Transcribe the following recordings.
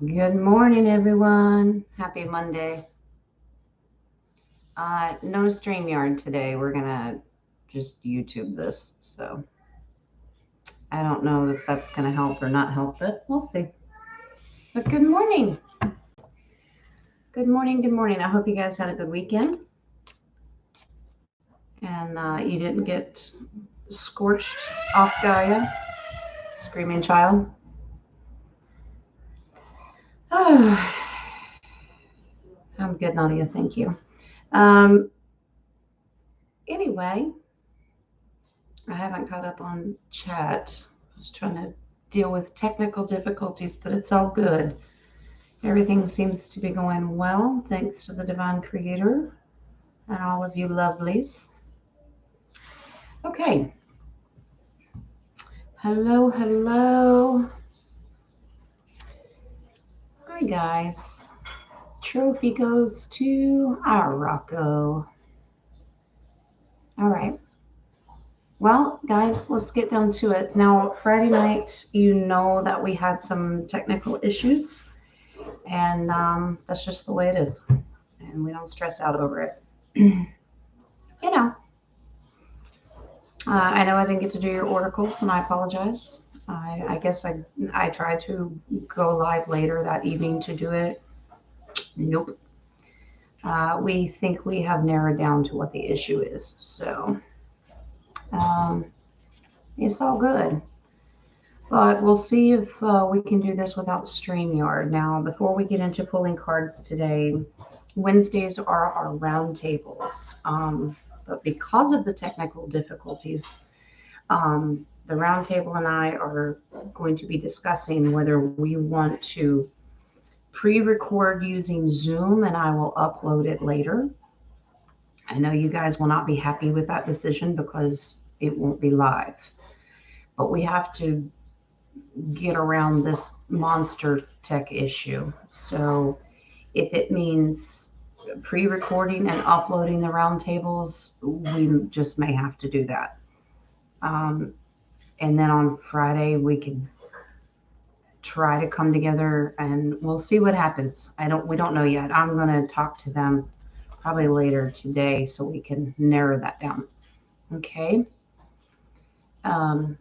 Good morning, everyone. Happy Monday. No StreamYard today. We're gonna just YouTube this. So I don't know if that's gonna help or not help, but we'll see. But good morning. Good morning. Good morning. I hope you guys had a good weekend and you didn't get scorched off Gaia, screaming child. I'm good, Nadia. Thank you. Um, anyway, I haven't caught up on chat. I was trying to deal with technical difficulties, but it's all good. Everything seems to be going well, thanks to the Divine Creator and all of you lovelies. Okay. Hello, hello. Hi, guys. Trophy goes to our Rocco. All right. Well, guys, let's get down to it. Now, Friday night, you know that we had some technical issues, and that's just the way it is. And we don't stress out over it. You know, I know I didn't get to do your oracles, and I apologize. I guess I tried to go live later that evening to do it. Nope. We think we have narrowed down to what the issue is, so um, it's all good. But we'll see if we can do this without StreamYard. Now, before we get into pulling cards today, Wednesdays are our roundtables. But because of the technical difficulties, the roundtable and I are going to be discussing whether we want to pre-record using Zoom and I will upload it later. I know you guys will not be happy with that decision because it won't be live, but we have to get around this monster tech issue. So if it means pre-recording and uploading the roundtables, we just may have to do that. Um, and then on Friday we can try to come together and we'll see what happens. We don't know yet. I'm going to talk to them probably later today so we can narrow that down. Okay. Um,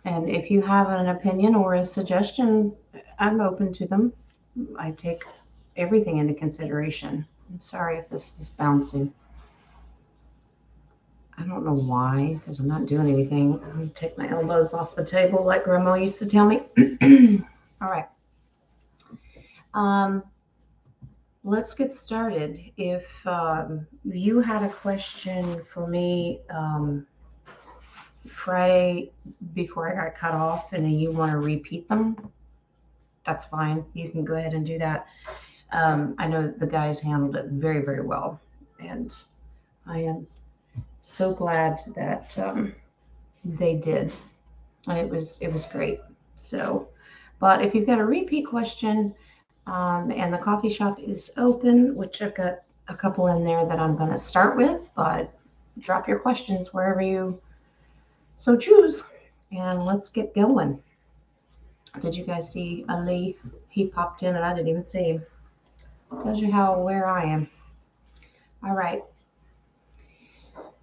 and if you have an opinion or a suggestion, I'm open to them. I take everything into consideration. I'm sorry if this is bouncing. I don't know why, because I'm not doing anything. I'm going to take my elbows off the table like Grandma used to tell me. All right. Um, let's get started. If you had a question for me Friday before I got cut off and you want to repeat them, that's fine. You can go ahead and do that. I know the guys handled it very, very well. And I am so glad that they did. It was great. So, but if you've got a repeat question, and the coffee shop is open, which I've got a couple in there that I'm going to start with, but drop your questions wherever you so choose, and let's get going. Did you guys see Ali? He popped in and I didn't even see him. Tells you how aware I am. All right,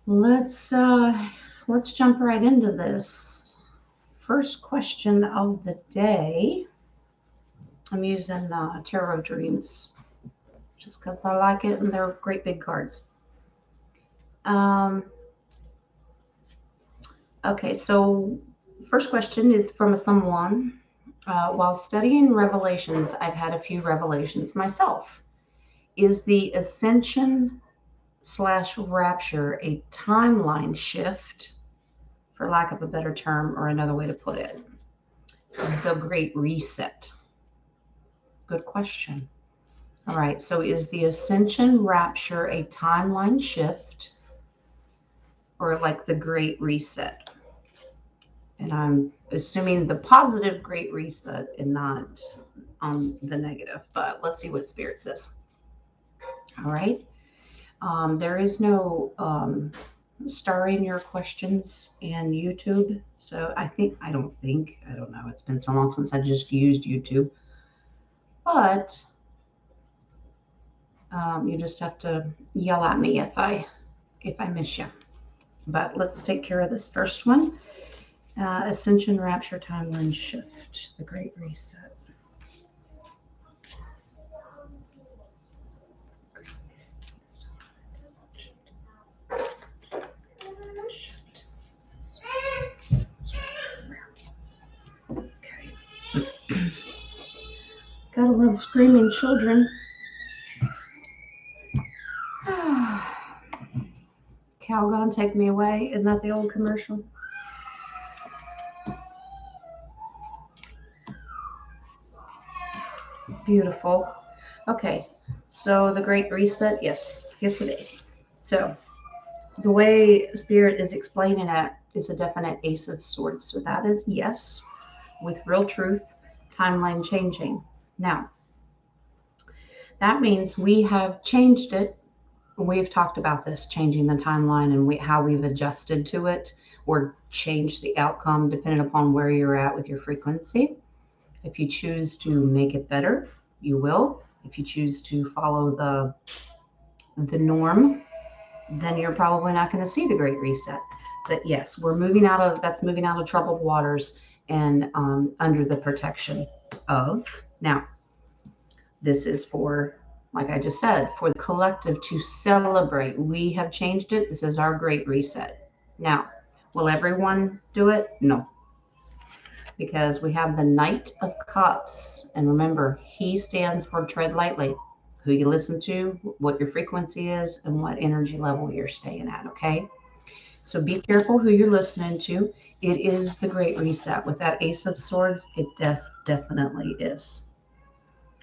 let's let's jump right into this. First question of the day. I'm using Tarot Dreams just because I like it and they're great big cards. Um, okay, so first question is from someone. While studying Revelations, I've had a few revelations myself. Is the Ascension slash Rapture a timeline shift, for lack of a better term or another way to put it? The Great Reset. Good question. All right, so is the Ascension Rapture a timeline shift or like the Great Reset? And I'm assuming the positive Great Reset and not on the negative, but let's see what Spirit says. All right. There is no starring your questions in YouTube. So I don't know. It's been so long since I just used YouTube. but you just have to yell at me if I miss you. But let's take care of this first one. Ascension, Rapture, Timeline Shift, the Great Reset. Gotta love screaming children. Calgon, take me away. Isn't that the old commercial? Beautiful. Okay, so the Great Reset, yes, it is. So the way Spirit is explaining it is a definite Ace of Swords. So that is yes, with real truth, timeline changing. Now, that means we have changed it. We've talked about this, changing the timeline and how we've adjusted to it or changed the outcome depending upon where you're at with your frequency. If you choose to make it better, you will. If you choose to follow the norm, then you're probably not going to see the Great Reset. But yes, moving out of troubled waters and under the protection of. Now, this is for, like I just said, for the collective to celebrate. We have changed it. This is our Great Reset. Now, will everyone do it? No. Because we have the Knight of Cups. And remember, he stands for tread lightly. Who you listen to, what your frequency is, and what energy level you're staying at, okay? So be careful who you're listening to. It is the Great Reset. With that Ace of Swords, it definitely is.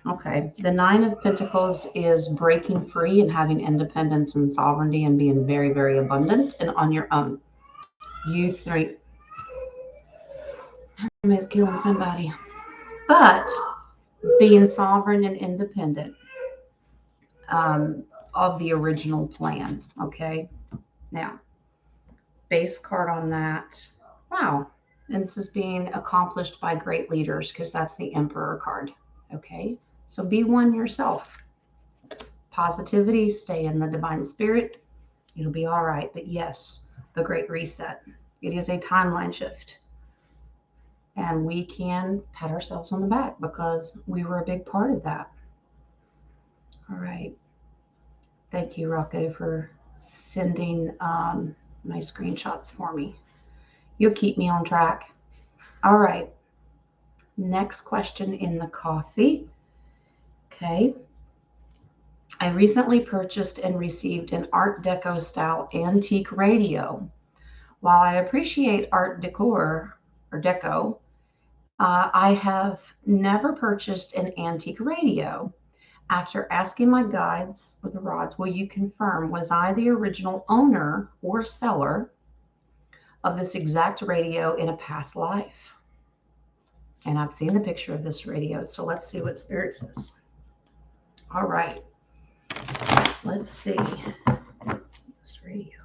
Okay, the Nine of Pentacles is breaking free and having independence and sovereignty and being very, very abundant and on your own. You three. Somebody's killing somebody. But being sovereign and independent of the original plan, okay? Now, base card on that. Wow. And this is being accomplished by great leaders because that's the Emperor card, okay? So be one yourself. Positivity, stay in the divine spirit. It'll be all right. But yes, the Great Reset. It is a timeline shift. And we can pat ourselves on the back because we were a big part of that. All right. Thank you, Rocco, for sending my screenshots for me. You'll keep me on track. All right. Next question in the coffee. Okay. I recently purchased and received an Art Deco style antique radio. While I appreciate art decor or deco, I have never purchased an antique radio. After asking my guides with the rods, will you confirm, was I the original owner or seller of this exact radio in a past life? And I've seen the picture of this radio, so let's see what Spirit says. All right. Let's see. This radio.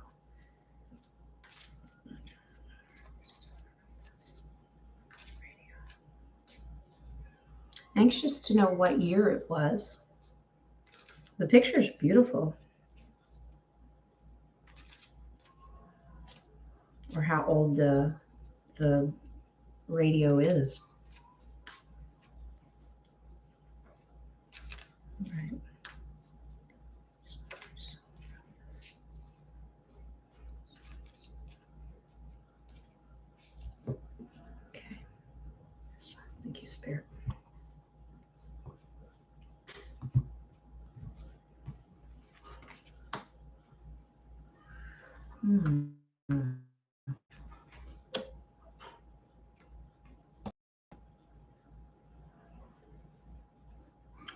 Anxious to know what year it was. The picture's beautiful. Or how old the radio is. All right. Okay. Thank you, Spirit.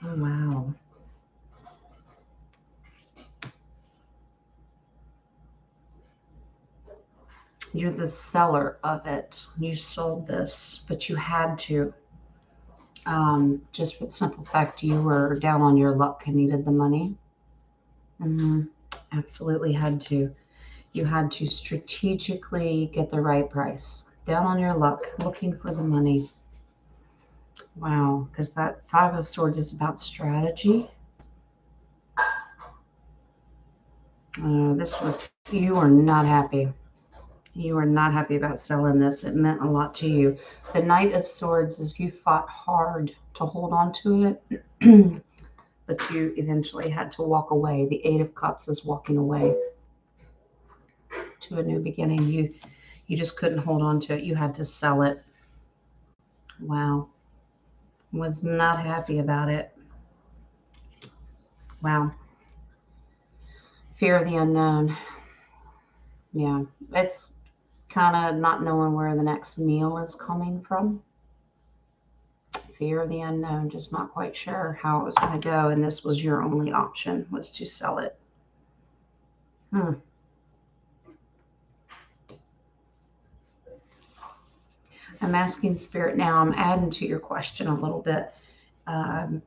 Oh, wow. You're the seller of it. You sold this, but you had to. Just for the simple fact you were down on your luck and needed the money. Absolutely had to. You had to strategically get the right price. Down on your luck, looking for the money. Wow, because that Five of Swords is about strategy. You are not happy. You are not happy about selling this. It meant a lot to you. The Knight of Swords is you fought hard to hold on to it, but you eventually had to walk away. The Eight of Cups is walking away to a new beginning. You just couldn't hold on to it. You had to sell it. Wow. Was not happy about it. Wow. Fear of the unknown. Yeah. It's kind of not knowing where the next meal is coming from. Fear of the unknown, just not quite sure how it was going to go. And this was your only option, was to sell it. Hmm. I'm asking Spirit now, I'm adding to your question a little bit, um,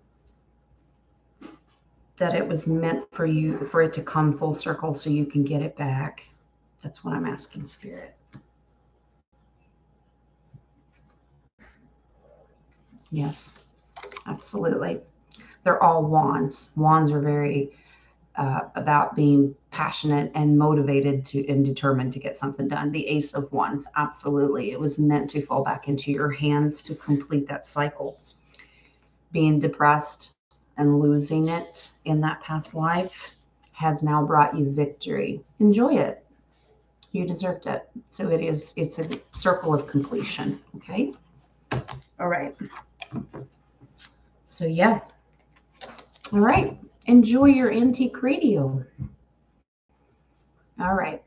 that it was meant for you, for it to come full circle so you can get it back. That's what I'm asking Spirit. Yes, absolutely. They're all wands. Wands are very about being passionate and motivated to and determined to get something done. The Ace of Wands, absolutely. It was meant to fall back into your hands to complete that cycle. Being depressed and losing it in that past life has now brought you victory. Enjoy it. You deserved it. So it's a circle of completion. Okay. All right. So yeah. All right. Enjoy your antique radio. All right.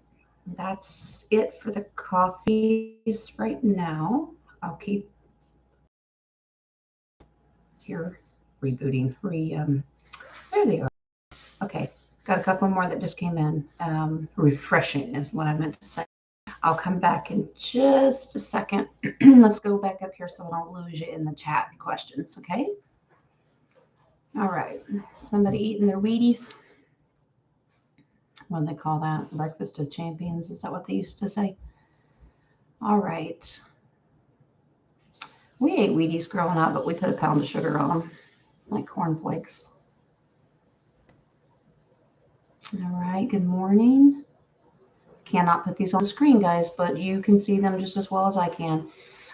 That's it for the coffees right now. I'll keep here rebooting. There they are. Okay, got a couple more that just came in. Refreshing is what I meant to say. I'll come back in just a second. Let's go back up here so I don't lose you in the chat questions, okay? All right. Somebody eating their Wheaties? What do they call that? Breakfast of champions? Is that what they used to say? All right. We ate Wheaties growing up, but we put a pound of sugar on them, like cornflakes. All right. Good morning. Cannot put these on the screen, guys, but you can see them just as well as I can.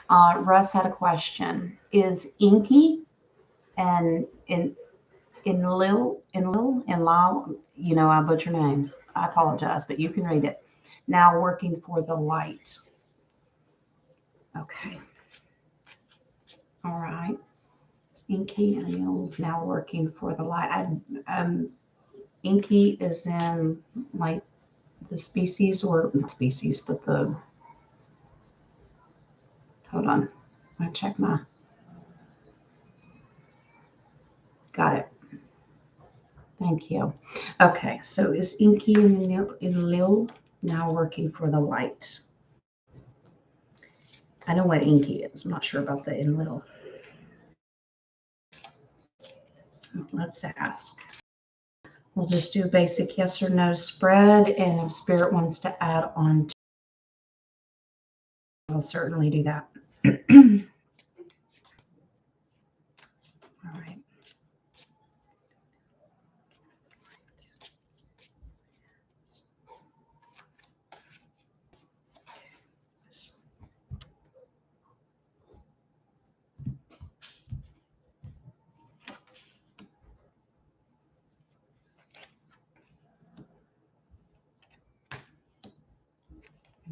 Russ had a question. Is Inky and in Lil, I butcher names. I apologize, but you can read it. Now working for the light. Okay. All right. Inky and Lil now working for the light. Inky is in like the species, or not species, but the, hold on. I check my, got it. Thank you. Okay, so is Inky and Lil now working for the light? I know what Inky is. I'm not sure about the in Lil. Let's ask. We'll just do a basic yes or no spread, and if Spirit wants to add on, I'll certainly do that. All right.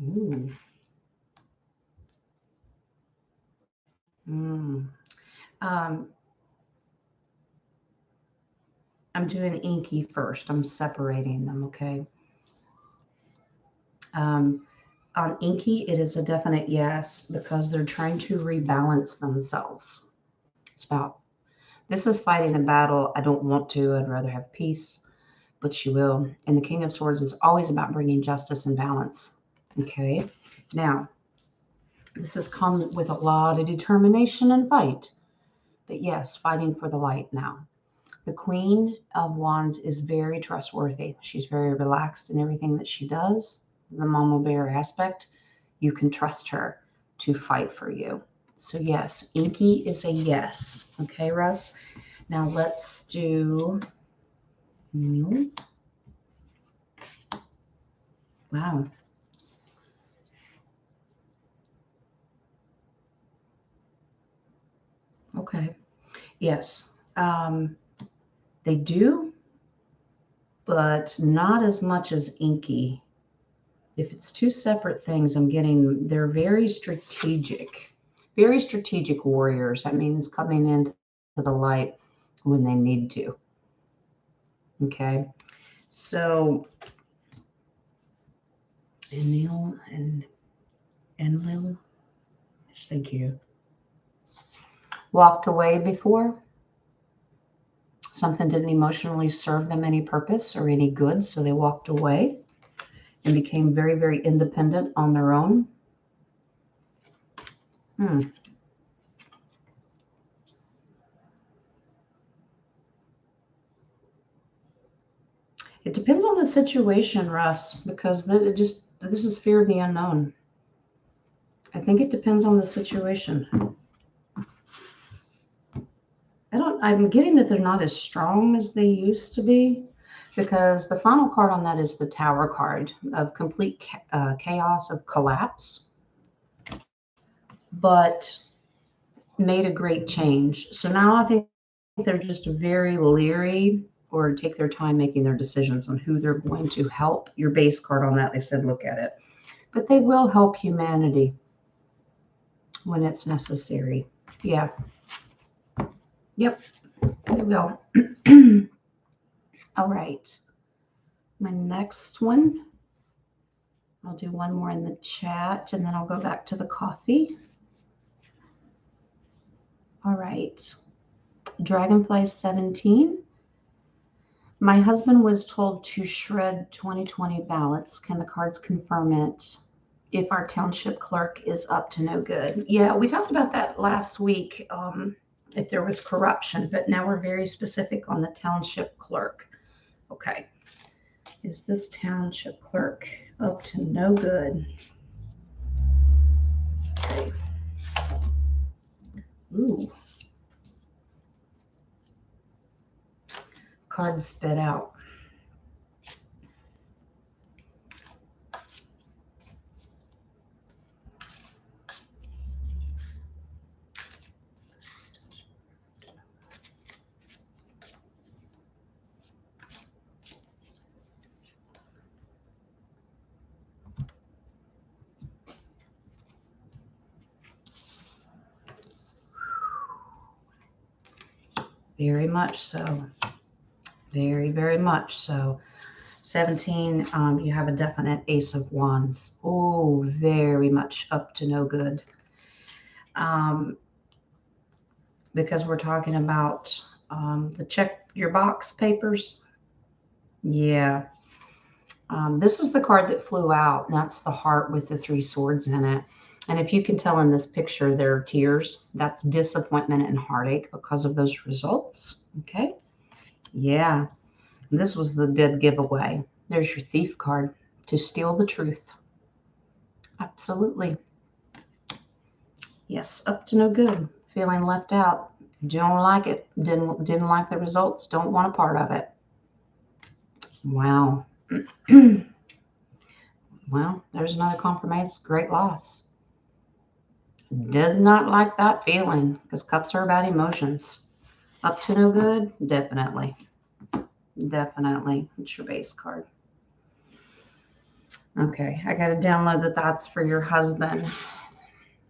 Ooh. Mm. Um, I'm doing Inky first. I'm separating them, okay? On Inky, it is a definite yes because they're trying to rebalance themselves. It's about, this is fighting a battle I don't want to. I'd rather have peace, but she will. And the King of Swords is always about bringing justice and balance. Okay. Now, this has come with a lot of determination and fight. But yes, fighting for the light now. The Queen of Wands is very trustworthy. She's very relaxed in everything that she does. The mama bear aspect, you can trust her to fight for you. So yes, Inky is a yes. Okay, Russ. Now let's do new. Wow. Okay. Yes. They do, but not as much as Inky. If it's two separate things, they're very strategic warriors. That means coming into the light when they need to. Okay. So, Enlil and Enlil, yes, thank you. Walked away before. Something didn't emotionally serve them any purpose or any good, so they walked away and became very, very independent on their own. It depends on the situation, Russ, because this is fear of the unknown. I think it depends on the situation. I'm getting that they're not as strong as they used to be, because the final card on that is the Tower card of complete chaos, of collapse, but made a great change. So now I think they're just very leery or take their time making their decisions on who they're going to help. Your base card on that, they said, look at it. But they will help humanity when it's necessary. Yeah. Yep, they will. All right. My next one, I'll do one more in the chat and then I'll go back to the coffee. All right. Dragonfly 17. My husband was told to shred 2020 ballots. Can the cards confirm it if our township clerk is up to no good? Yeah, we talked about that last week, if there was corruption, but now we're very specific on the township clerk. Okay. Is this township clerk up to no good? Okay. Ooh. Card spit out. Very much so. Very, very much so. 17, you have a definite Ace of Wands. Oh, very much up to no good. Because we're talking about the check your box papers. Yeah. This is the card that flew out. And that's the heart with the 3 swords in it. And if you can tell in this picture, there are tears. That's disappointment and heartache because of those results. Okay. Yeah. And this was the dead giveaway. There's your thief card, to steal the truth. Absolutely. Yes, up to no good. Feeling left out. Don't like it. Didn't like the results. Don't want a part of it. Wow. Well, there's another confirmation. Great loss. Does not like that feeling, because cups are about emotions. Up to no good? Definitely. Definitely. It's your base card. Okay, I got to download the thoughts for your husband.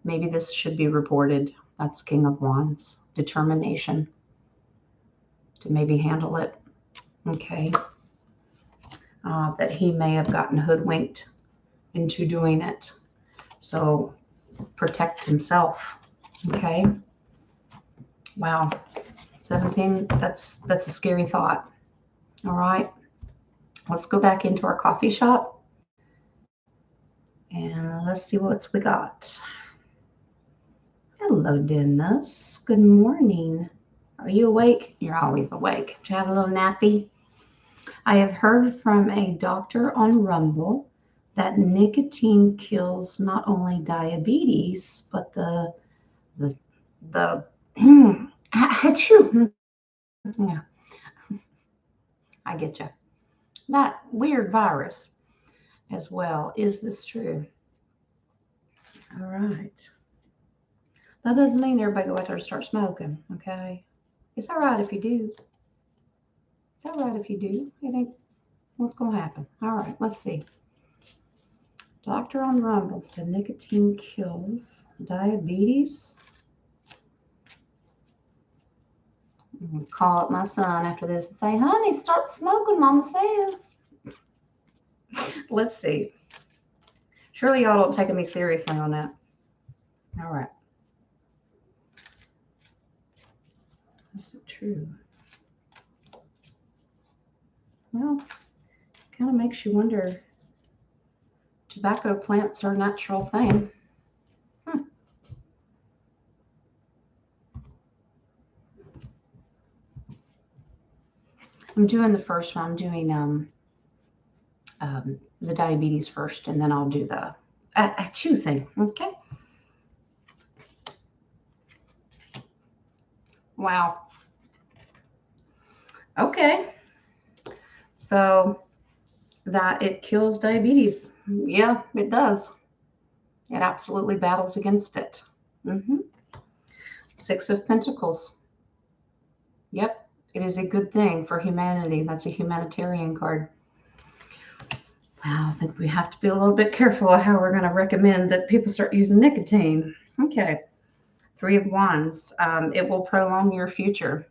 Maybe this should be reported. That's King of Wands. Determination to maybe handle it. Okay. That he may have gotten hoodwinked into doing it. So protect himself. Okay. Wow. 17, that's a scary thought. All right. Let's go back into our coffee shop. And let's see what we got. Hello, Dennis. Good morning. Are you awake? You're always awake. Did you have a little nappy? I have heard from a doctor on Rumble that nicotine kills not only diabetes, but the the achoo. Yeah, I get you. That weird virus as well. Is this true? All right. That doesn't mean everybody go out there and start smoking, okay? It's all right if you do. It's all right if you do. It ain't what's going to happen. All right, let's see. Doctor on Rumble said nicotine kills diabetes. I'm going to call up my son after this and say, honey, start smoking, Mama says. Let's see. Surely y'all don't take me seriously on that. All right. Is it true? Well, kind of makes you wonder. Tobacco plants are a natural thing. I'm doing the first one. I'm doing the diabetes first, and then I'll do the chew thing. Okay. Wow. Okay. So that it kills diabetes. Yeah, it does. It absolutely battles against it. Mm-hmm. Six of Pentacles. Yep. It is a good thing for humanity. That's a humanitarian card. Well, I think we have to be a little bit careful of how we're going to recommend that people start using nicotine. Okay. Three of Wands. It will prolong your future.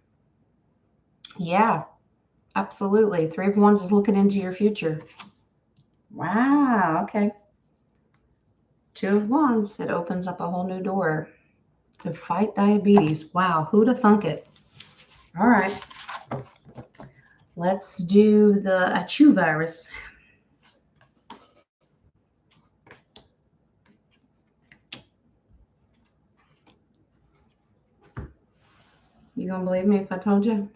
Yeah, absolutely. Three of Wands is looking into your future. Wow. Okay. Two of Wands. It opens up a whole new door to fight diabetes. Wow. Who'd have thunk it? All right. Let's do the achoo virus. You gonna believe me if I told you?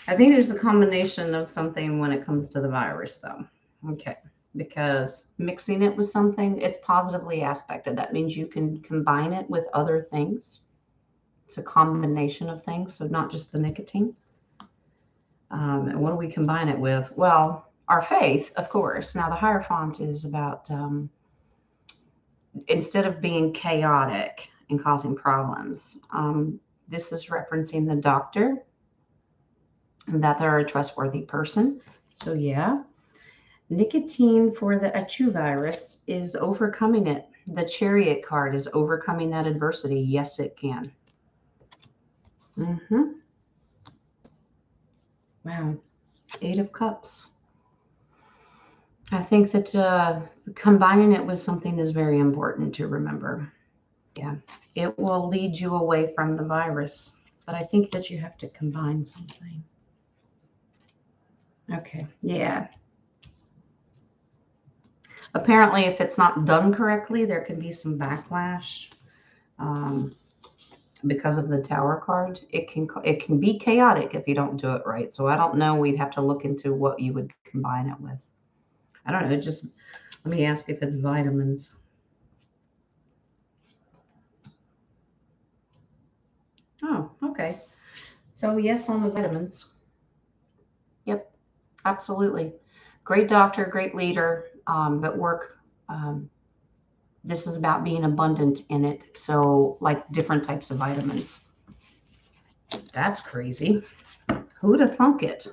I think there's a combination of something when it comes to the virus, though. Okay. Because mixing it with something, it's positively aspected. That means you can combine it with other things. It's a combination of things, so not just the nicotine. And what do we combine it with? Well, our faith, of course. Now, the Hierophant is about instead of being chaotic and causing problems, this is referencing the doctor and that they're a trustworthy person. So, yeah. Nicotine for the achoo virus is overcoming it. The Chariot card is overcoming that adversity. Yes, it can. Mm-hmm. Wow. Eight of Cups. I think that combining it with something is very important to remember. Yeah. It will lead you away from the virus, but I think that you have to combine something. Okay. Yeah. Apparently, if it's not done correctly, there can be some backlash. Because of the Tower card, it can be chaotic if you don't do it right. So I don't know. We'd have to look into what you would combine it with. I don't know. Just let me ask if it's vitamins. Oh, okay. So yes on the vitamins. Yep, absolutely. Great doctor, great leader, but work. This is about being abundant in it. So like different types of vitamins. That's crazy. Who'd have thunk it?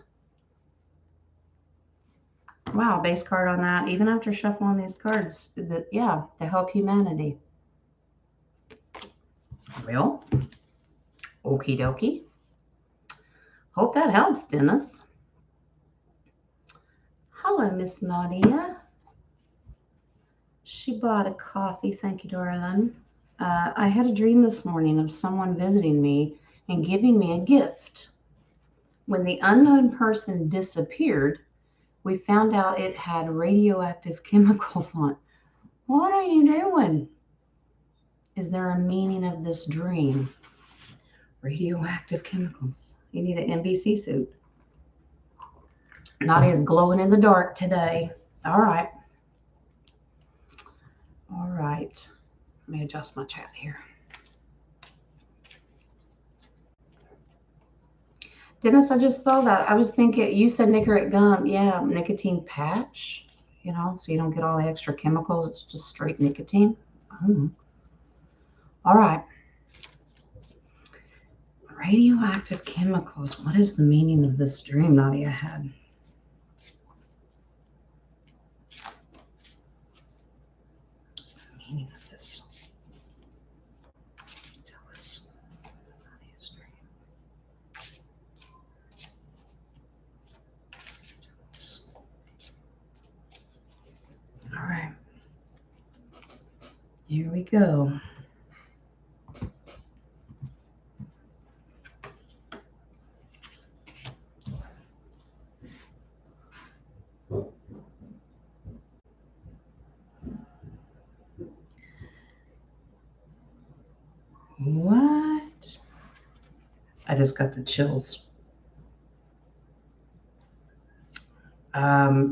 Wow, base card on that. Even after shuffling these cards, yeah, to help humanity. Well, okie dokie. Hope that helps, Dennis. Hello, Miss Nadia. She bought a coffee. Thank you, darling. I had a dream this morning of someone visiting me and giving me a gift. When the unknown person disappeared, we found out it had radioactive chemicals on it. What are you doing? Is there a meaning of this dream? Radioactive chemicals. You need an NBC suit. Nadia's glowing in the dark today. All right. All right. Let me adjust my chat here. Dennis, I just saw that. I was thinking, you said nicotine gum. Yeah, nicotine patch, so you don't get all the extra chemicals. It's just straight nicotine. Oh. All right. Radioactive chemicals. What is the meaning of this dream Nadia had? What's the meaning of this? Tell us. Nadia's dream. Tell us. All right. Here we go. What? I just got the chills.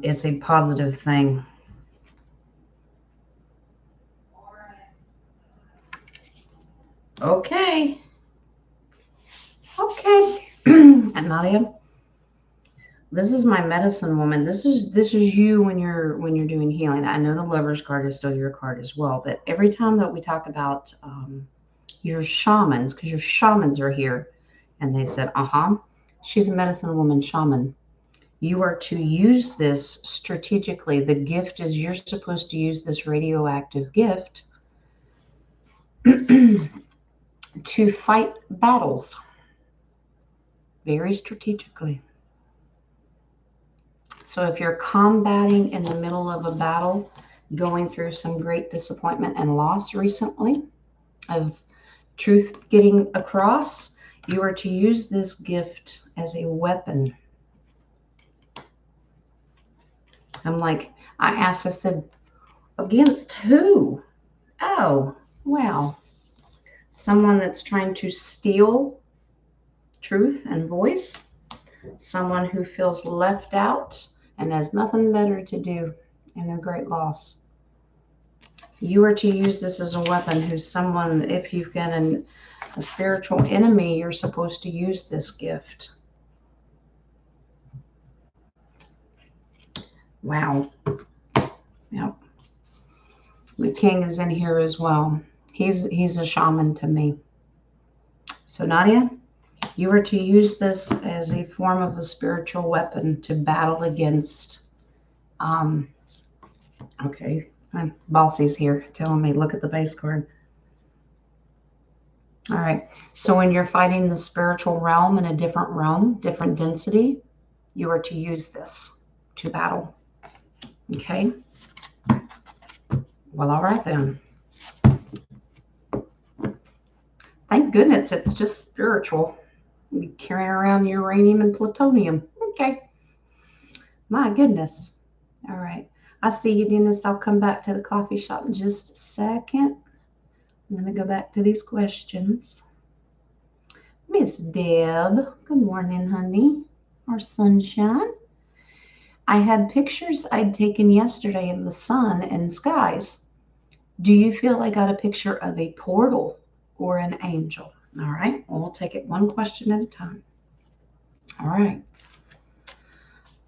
It's a positive thing. Okay. Okay. And Nadia, this is my medicine woman. This is you when you're doing healing. I know the Lover's card is still your card as well, but every time that we talk about your shamans, because your shamans are here, and they said, she's a medicine woman shaman. You are to use this strategically. The gift is you're supposed to use this radioactive gift to fight battles very strategically. So if you're combating in the middle of a battle, going through some great disappointment and loss recently, of truth getting across, you are to use this gift as a weapon. I asked, I said, against who? Oh, well, someone that's trying to steal truth and voice, someone who feels left out and has nothing better to do in a great loss. You are to use this as a weapon. Who's someone, if you've got a spiritual enemy, you're supposed to use this gift. Wow. Yep. The king is in here as well. He's a shaman to me. So Nadia, you are to use this as a form of a spiritual weapon to battle against. Okay, Bossy's here telling me look at the base card. All right. So when you're fighting the spiritual realm in a different realm, different density, you are to use this to battle. Okay. Well, all right then. Thank goodness it's just spiritual. You're carrying around uranium and plutonium. Okay. My goodness. All right. I see you, Dennis. I'll come back to the coffee shop in just a second. I'm going to go back to these questions. Miss Deb. Good morning, honey. Or sunshine. I had pictures I'd taken yesterday of the sun and skies. Do you feel I got a picture of a portal or an angel? All right. Well, we'll take it one question at a time. All right.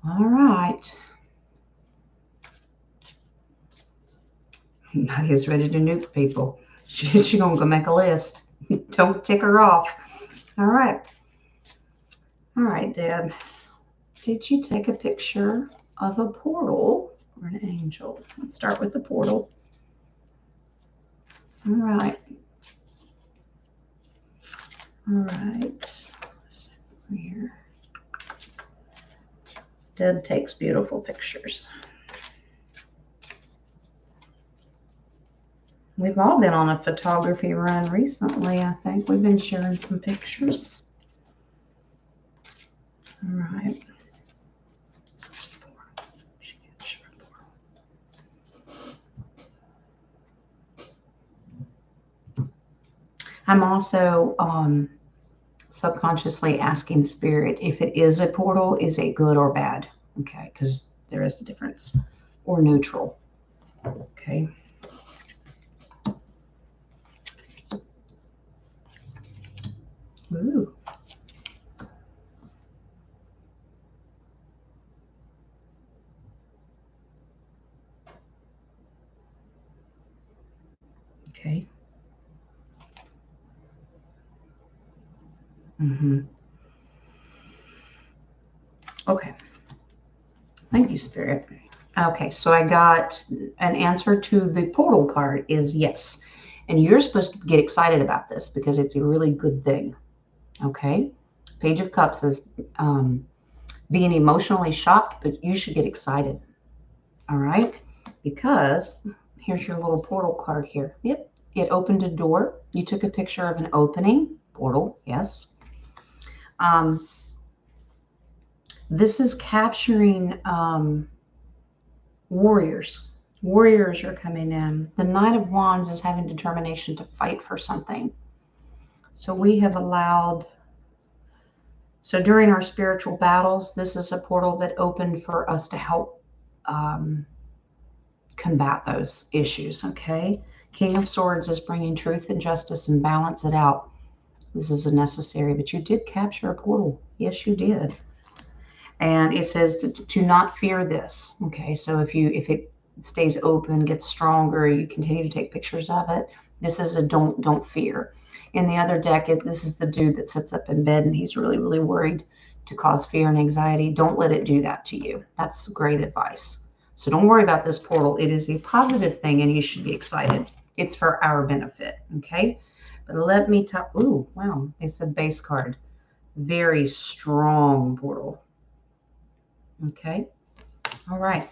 All right. Nadia's ready to nuke people. She's going to go make a list. Don't tick her off. All right. All right, Deb. Did you take a picture of a portal or an angel? Let's start with the portal. All right. All right. Let's over here. Deb takes beautiful pictures. We've all been on a photography run recently, I think. We've been sharing some pictures. All right. I'm also subconsciously asking spirit if it is a portal, is it good or bad? Okay, because there is a difference. Or neutral. Okay. Ooh. Okay. Okay. Thank you, Spirit. Okay, so I got an answer to the portal part is yes. And you're supposed to get excited about this because it's a really good thing. Okay. Page of Cups is being emotionally shocked, but you should get excited. All right. Because here's your little portal card here. Yep. It opened a door. You took a picture of an opening portal. Yes. This is capturing warriors. Warriors are coming in. The Knight of Wands is having determination to fight for something. So we have allowed, so during our spiritual battles, this is a portal that opened for us to help combat those issues, okay? King of Swords is bringing truth and justice and balance it out. This is a necessary, but you did capture a portal. Yes, you did. And it says to not fear this. Okay, so if it stays open, gets stronger, you continue to take pictures of it. This is a don't fear. In the other deck, this is the dude that sits up in bed and he's really, really worried to cause fear and anxiety. Don't let it do that to you. That's great advice. So don't worry about this portal. It is a positive thing and you should be excited. It's for our benefit. Okay. But let me talk. Ooh, wow. They said base card. Very strong portal. Okay. All right.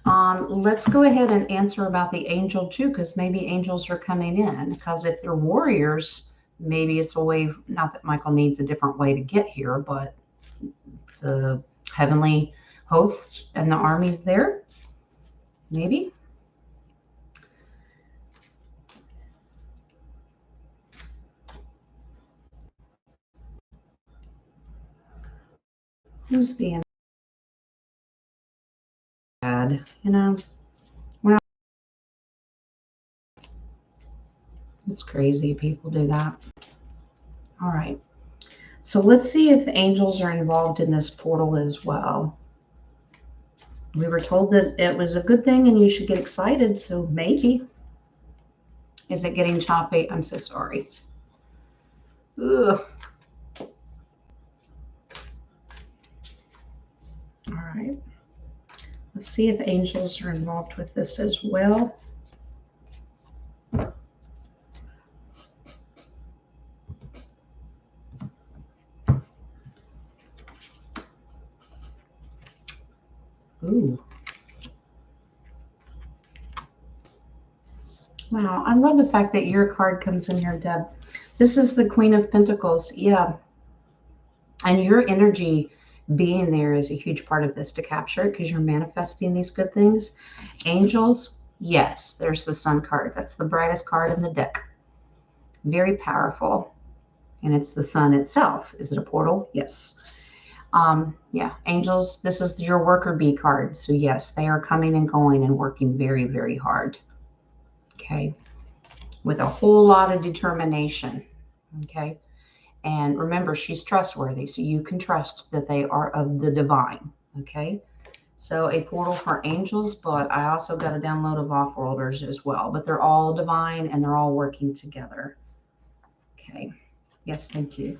Let's go ahead and answer about the angel too, because maybe angels are coming in. Because if they're warriors, maybe it's a way, not that Michael needs a different way to get here, but the heavenly hosts and the armies there, maybe. Who's being bad? You know, we're not, it's crazy. People do that. All right. So let's see if angels are involved in this portal as well. We were told that it was a good thing and you should get excited, so maybe. Is it getting choppy? I'm so sorry. Ugh. All right. Let's see if angels are involved with this as well. Ooh. Wow, I love the fact that your card comes in here, Deb. This is the Queen of Pentacles. Yeah. And your energy being there is a huge part of this to capture it because you're manifesting these good things. Angels, yes, there's the Sun card. That's the brightest card in the deck. Very powerful. And it's the sun itself. Is it a portal? Yes. Yeah, angels, this is your worker bee card. So yes, they are coming and going and working very, very hard. Okay. With a whole lot of determination. Okay. And remember, she's trustworthy. So you can trust that they are of the divine. Okay. So a portal for angels, but I also got a download of off-worlders as well. But they're all divine and they're all working together. Okay. Yes, thank you.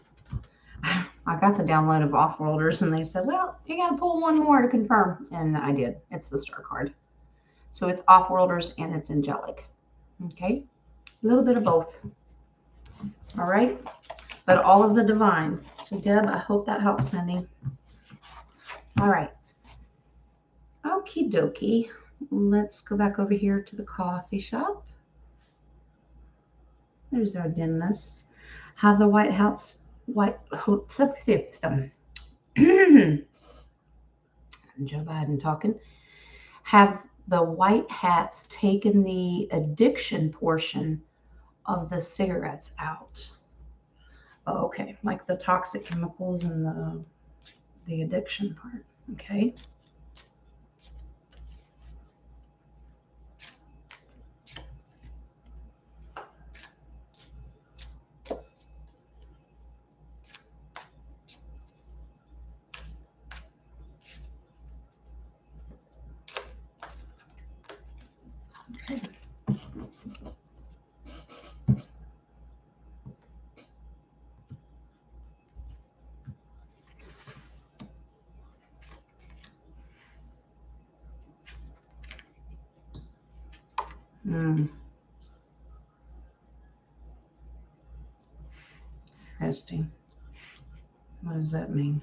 I got the download of off-worlders and they said, well, you got to pull one more to confirm. And I did. It's the star card. So it's off-worlders and it's angelic. Okay. A little bit of both. All right. But all of the divine. So Deb, I hope that helps, honey. All right. Okie dokie. Let's go back over here to the coffee shop. There's our dimness. Have the White House, Joe Biden talking. Have the white hats taken the addiction portion of the cigarettes out? Oh, okay, like the toxic chemicals and the addiction part. Okay. Mm, interesting. What does that mean?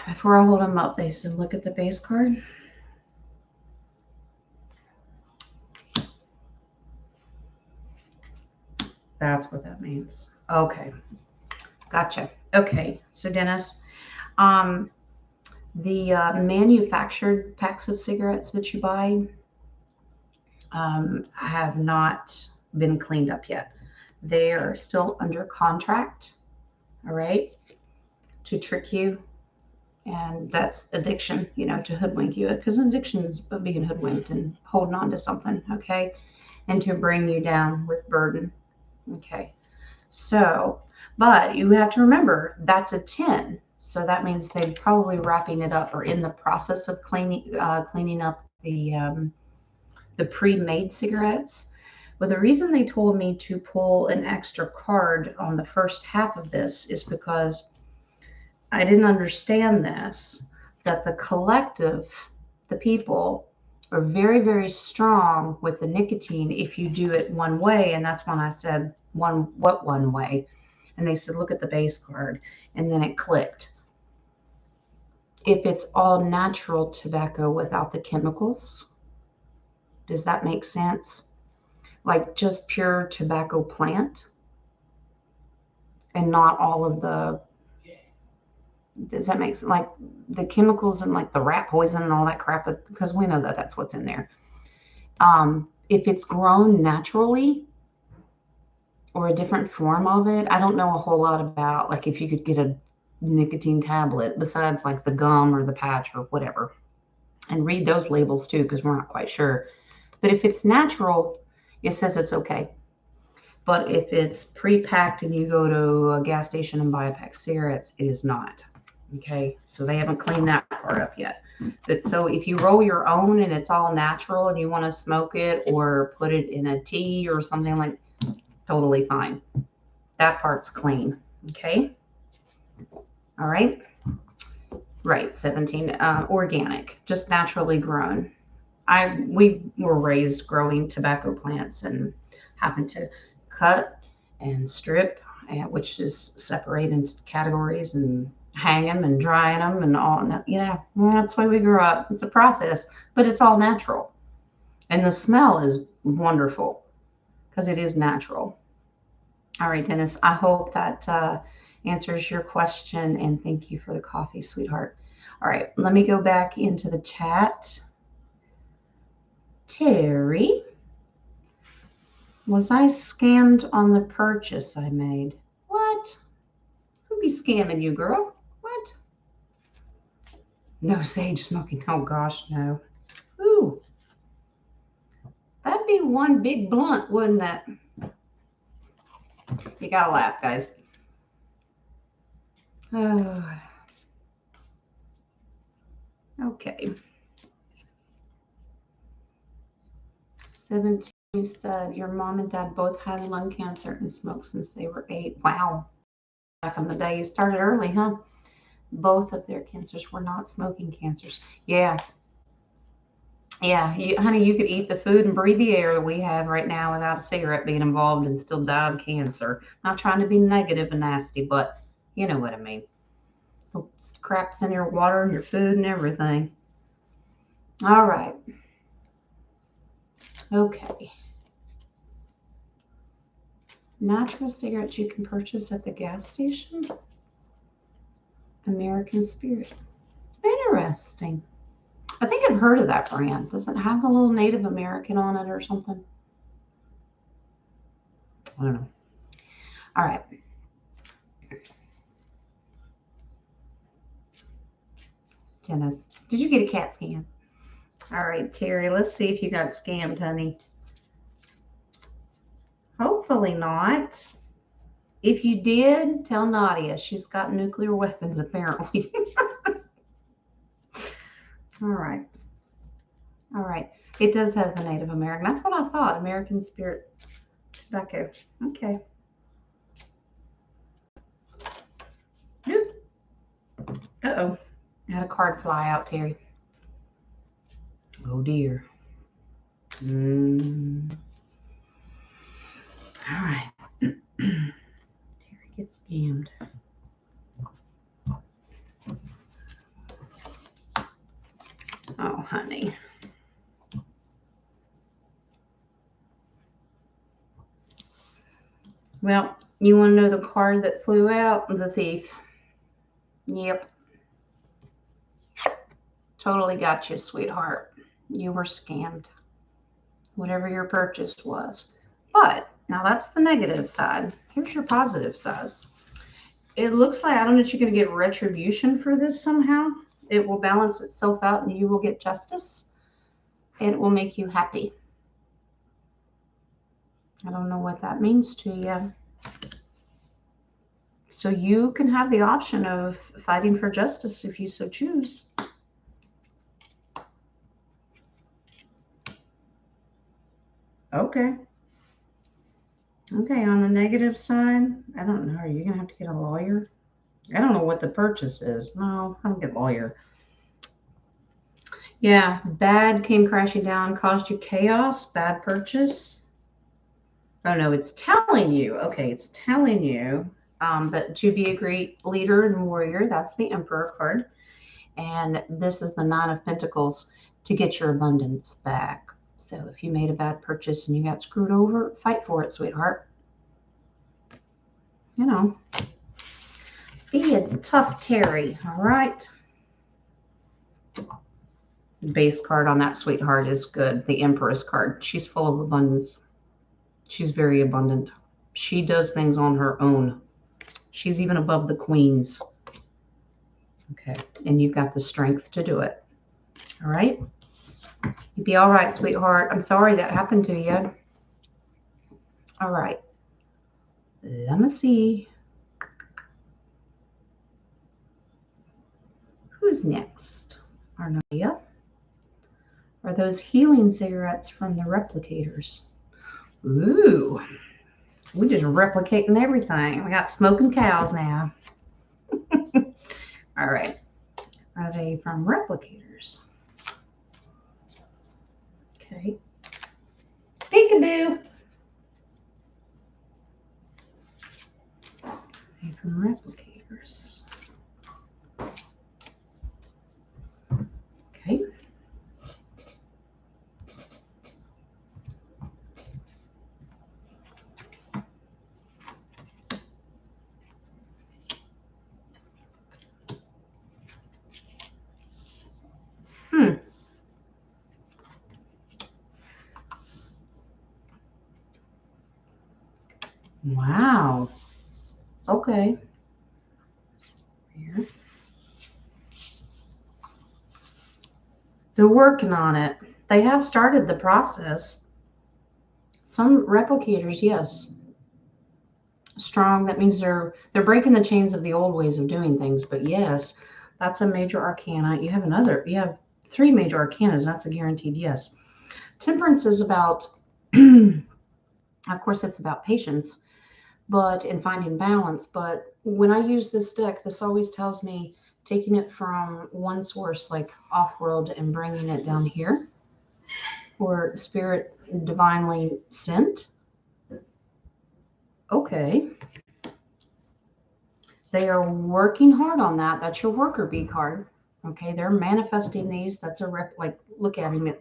Before I hold them up, they said, look at the base card. That's what that means. Okay. Gotcha. Okay. So Dennis, the manufactured packs of cigarettes that you buy have not been cleaned up yet. They are still under contract, all right, to trick you. And that's addiction, to hoodwink you, because addiction is being hoodwinked and holding on to something, okay, and to bring you down with burden, okay. So, but you have to remember that's a 10. So that means they're probably wrapping it up or in the process of cleaning up the pre-made cigarettes. But the reason they told me to pull an extra card on the first half of this is because I didn't understand this, that the collective, the people, are very, very strong with the nicotine if you do it one way. And that's when I said, what one way? And they said, look at the base card. And then it clicked. If it's all natural tobacco without the chemicals, does that make sense? Like just pure tobacco plant and not all of the, does that make sense? Like the chemicals and like the rat poison and all that crap, because we know that that's what's in there. If it's grown naturally or a different form of it, I don't know a whole lot about, like if you could get a nicotine tablet besides like the gum or the patch or whatever, and read those labels too, because we're not quite sure. But if it's natural, it says it's okay. But if it's pre-packed and you go to a gas station and buy a pack of cigarettes, it is not. Okay, so they haven't cleaned that part up yet. But so if you roll your own and it's all natural and you want to smoke it or put it in a tea or something, like, totally fine. That part's clean. Okay. All right. Right. 17. Organic, just naturally grown. We were raised growing tobacco plants and having to cut and strip, which is separate into categories, and hang them and drying them and all that. That's why we grew up. It's a process, but it's all natural. And the smell is wonderful because it is natural. All right, Dennis, I hope that answers your question, and thank you for the coffee, sweetheart. All right, let me go back into the chat. Terry, was I scammed on the purchase I made? What? Who be scamming you, girl? What? No sage smoking. Oh, gosh, no. Ooh. That'd be one big blunt, wouldn't it? You gotta laugh, guys. Oh. Okay. 17 said your mom and dad both had lung cancer and smoked since they were 8. Wow. Back in the day, you started early, huh? Both of their cancers were not smoking cancers. Yeah. Yeah, honey, you could eat the food and breathe the air that we have right now without a cigarette being involved and still die of cancer. Not trying to be negative and nasty, but you know what I mean. The crap's in your water and your food and everything. All right. Okay. Natural cigarettes you can purchase at the gas station. American Spirit. Interesting. I think I've heard of that brand. Does it have a little Native American on it or something? I don't know. All right. Dennis, did you get a CAT scan? All right, Terry, let's see if you got scammed, honey. Hopefully not. If you did, tell Nadia. She's got nuclear weapons, apparently. All right. All right. It does have the Native American. That's what I thought. American Spirit Tobacco. Okay. Uh-oh. I had a card fly out, Terry. Oh dear. All right. Terry gets scammed. Oh, honey. Well, you want to know the card that flew out? The thief. Yep. Totally got you, sweetheart. You were scammed. Whatever your purchase was. But now that's the negative side. Here's your positive side. It looks like, I don't know if you're going to get retribution for this somehow. It will balance itself out and you will get justice. And it will make you happy. I don't know what that means to you. So you can have the option of fighting for justice if you so choose. Okay. Okay, on the negative side, I don't know. Are you going to have to get a lawyer? I don't know what the purchase is. No, I don't get a lawyer. Yeah, bad came crashing down, caused you chaos, bad purchase. Oh no, it's telling you. Okay, it's telling you that to be a great leader and warrior, that's the Emperor card. And this is the Nine of Pentacles to get your abundance back. So if you made a bad purchase and you got screwed over, fight for it, sweetheart. You know, be a tough Terry, all right? The base card on that sweetheart is good. The Empress card. She's full of abundance. She's very abundant. She does things on her own. She's even above the queens. Okay. And you've got the strength to do it. All right? You'll be all right, sweetheart. I'm sorry that happened to you. All right. Let me see. Who's next? Arnalia? Are those healing cigarettes from the replicators? Ooh. We're just replicating everything. We got smoking cows now. All right. Are they from replicators? Okay. Peekaboo. Are they from replicators? Okay. Wow. Okay. Here. They're working on it. They have started the process. Some replicators, yes. Strong, that means they're breaking the chains of the old ways of doing things. But yes, that's a major arcana. You have 3 major arcanas. That's a guaranteed yes. Temperance is about, of course, it's about patience, but in finding balance. But when I use this deck, this always tells me taking it from one source, like off-world, and bringing it down here, or spirit divinely sent. Okay. They are working hard on that. That's your worker bee card. Okay, they're manifesting these. That's a like, look at him.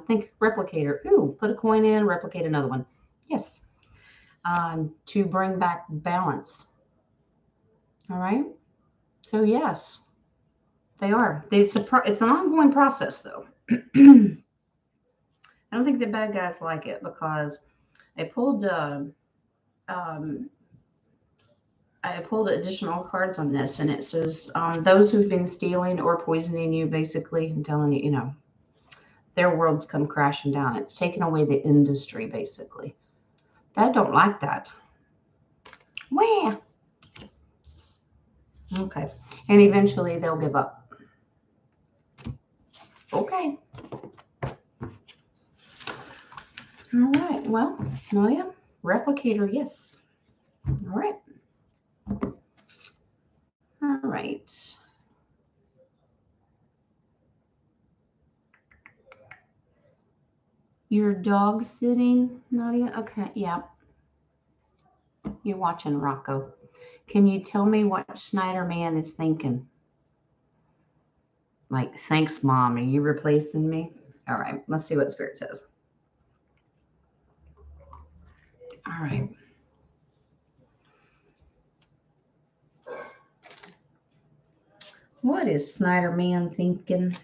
Think replicator. Ooh, put a coin in, replicate another one. Yes. To bring back balance. All right. So yes, they are. It's an ongoing process, though. I don't think the bad guys like it because I pulled additional cards on this, and it says those who've been stealing or poisoning you, basically, and telling you, their world's come crashing down. It's taken away the industry, basically. I don't like that. Where? Okay. And eventually they'll give up. Okay. All right. Well, Noya, replicator, yes. All right. All right. Your dog sitting, Nadia? Okay, yeah. You're watching Rocco. Can you tell me what Schneider Man is thinking? Like, thanks, Mom. Are you replacing me? All right, let's see what Spirit says. All right. What is Snyder Man thinking?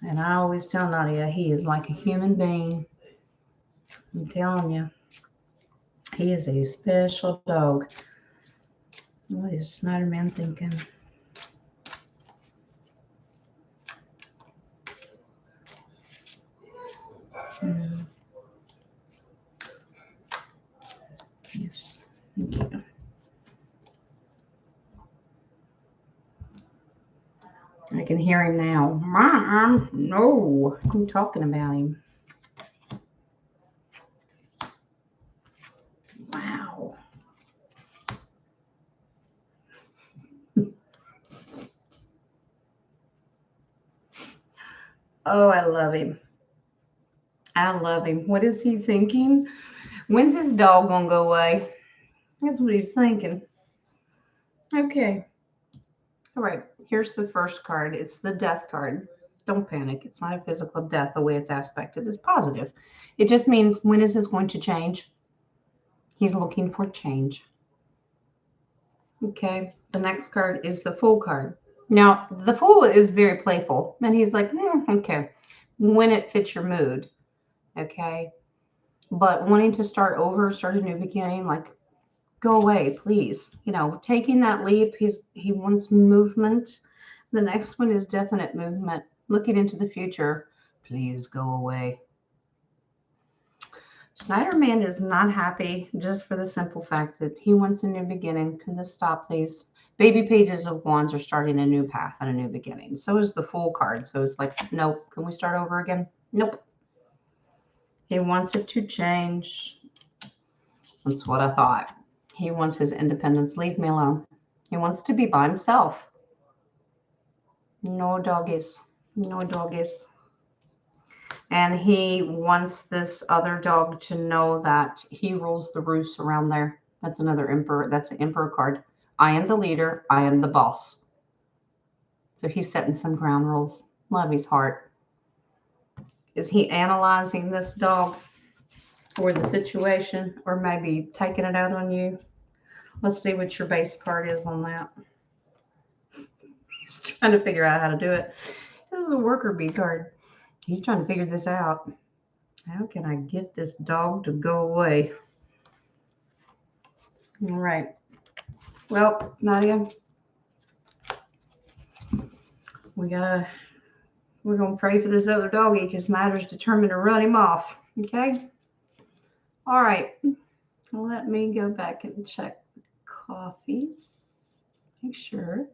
And I always tell Nadia, he is like a human being. I'm telling you, he is a special dog. What is Snyder Man thinking? Yes, thank you. I can hear him now. Mom, no, I'm talking about him. Wow. Oh, I love him. I love him. What is he thinking? When's his dog gonna go away? That's what he's thinking. Okay. All right. Here's the first card. It's the death card. Don't panic. It's not a physical death. The way it's aspected is positive. It just means when is this going to change? He's looking for change. Okay. The next card is the Fool card. Now, the Fool is very playful, and he's like, okay, when it fits your mood. Okay. But wanting to start over, start a new beginning, like, go away, please. Taking that leap, he wants movement. The next one is definite movement, looking into the future. Please go away. Schneider Man is not happy just for the simple fact that he wants a new beginning. Can this stop, please? Baby Pages of Wands are starting a new path and a new beginning. So is the Fool card. So it's like, nope. Can we start over again? Nope. He wants it to change. That's what I thought. He wants his independence. Leave me alone. He wants to be by himself. No doggies. No doggies. And he wants this other dog to know that he rules the roost around there. That's another emperor. That's an emperor card. I am the leader. I am the boss. So he's setting some ground rules. Love his heart. Is he analyzing this dog or the situation, or maybe taking it out on you? Let's see what your base card is on that. He's trying to figure out how to do it. This is a worker bee card. He's trying to figure this out. How can I get this dog to go away? All right. Well, Nadia, we're gonna pray for this other doggy because Snyder's determined to run him off. Okay. All right. Let me go back and check the coffees. Make sure.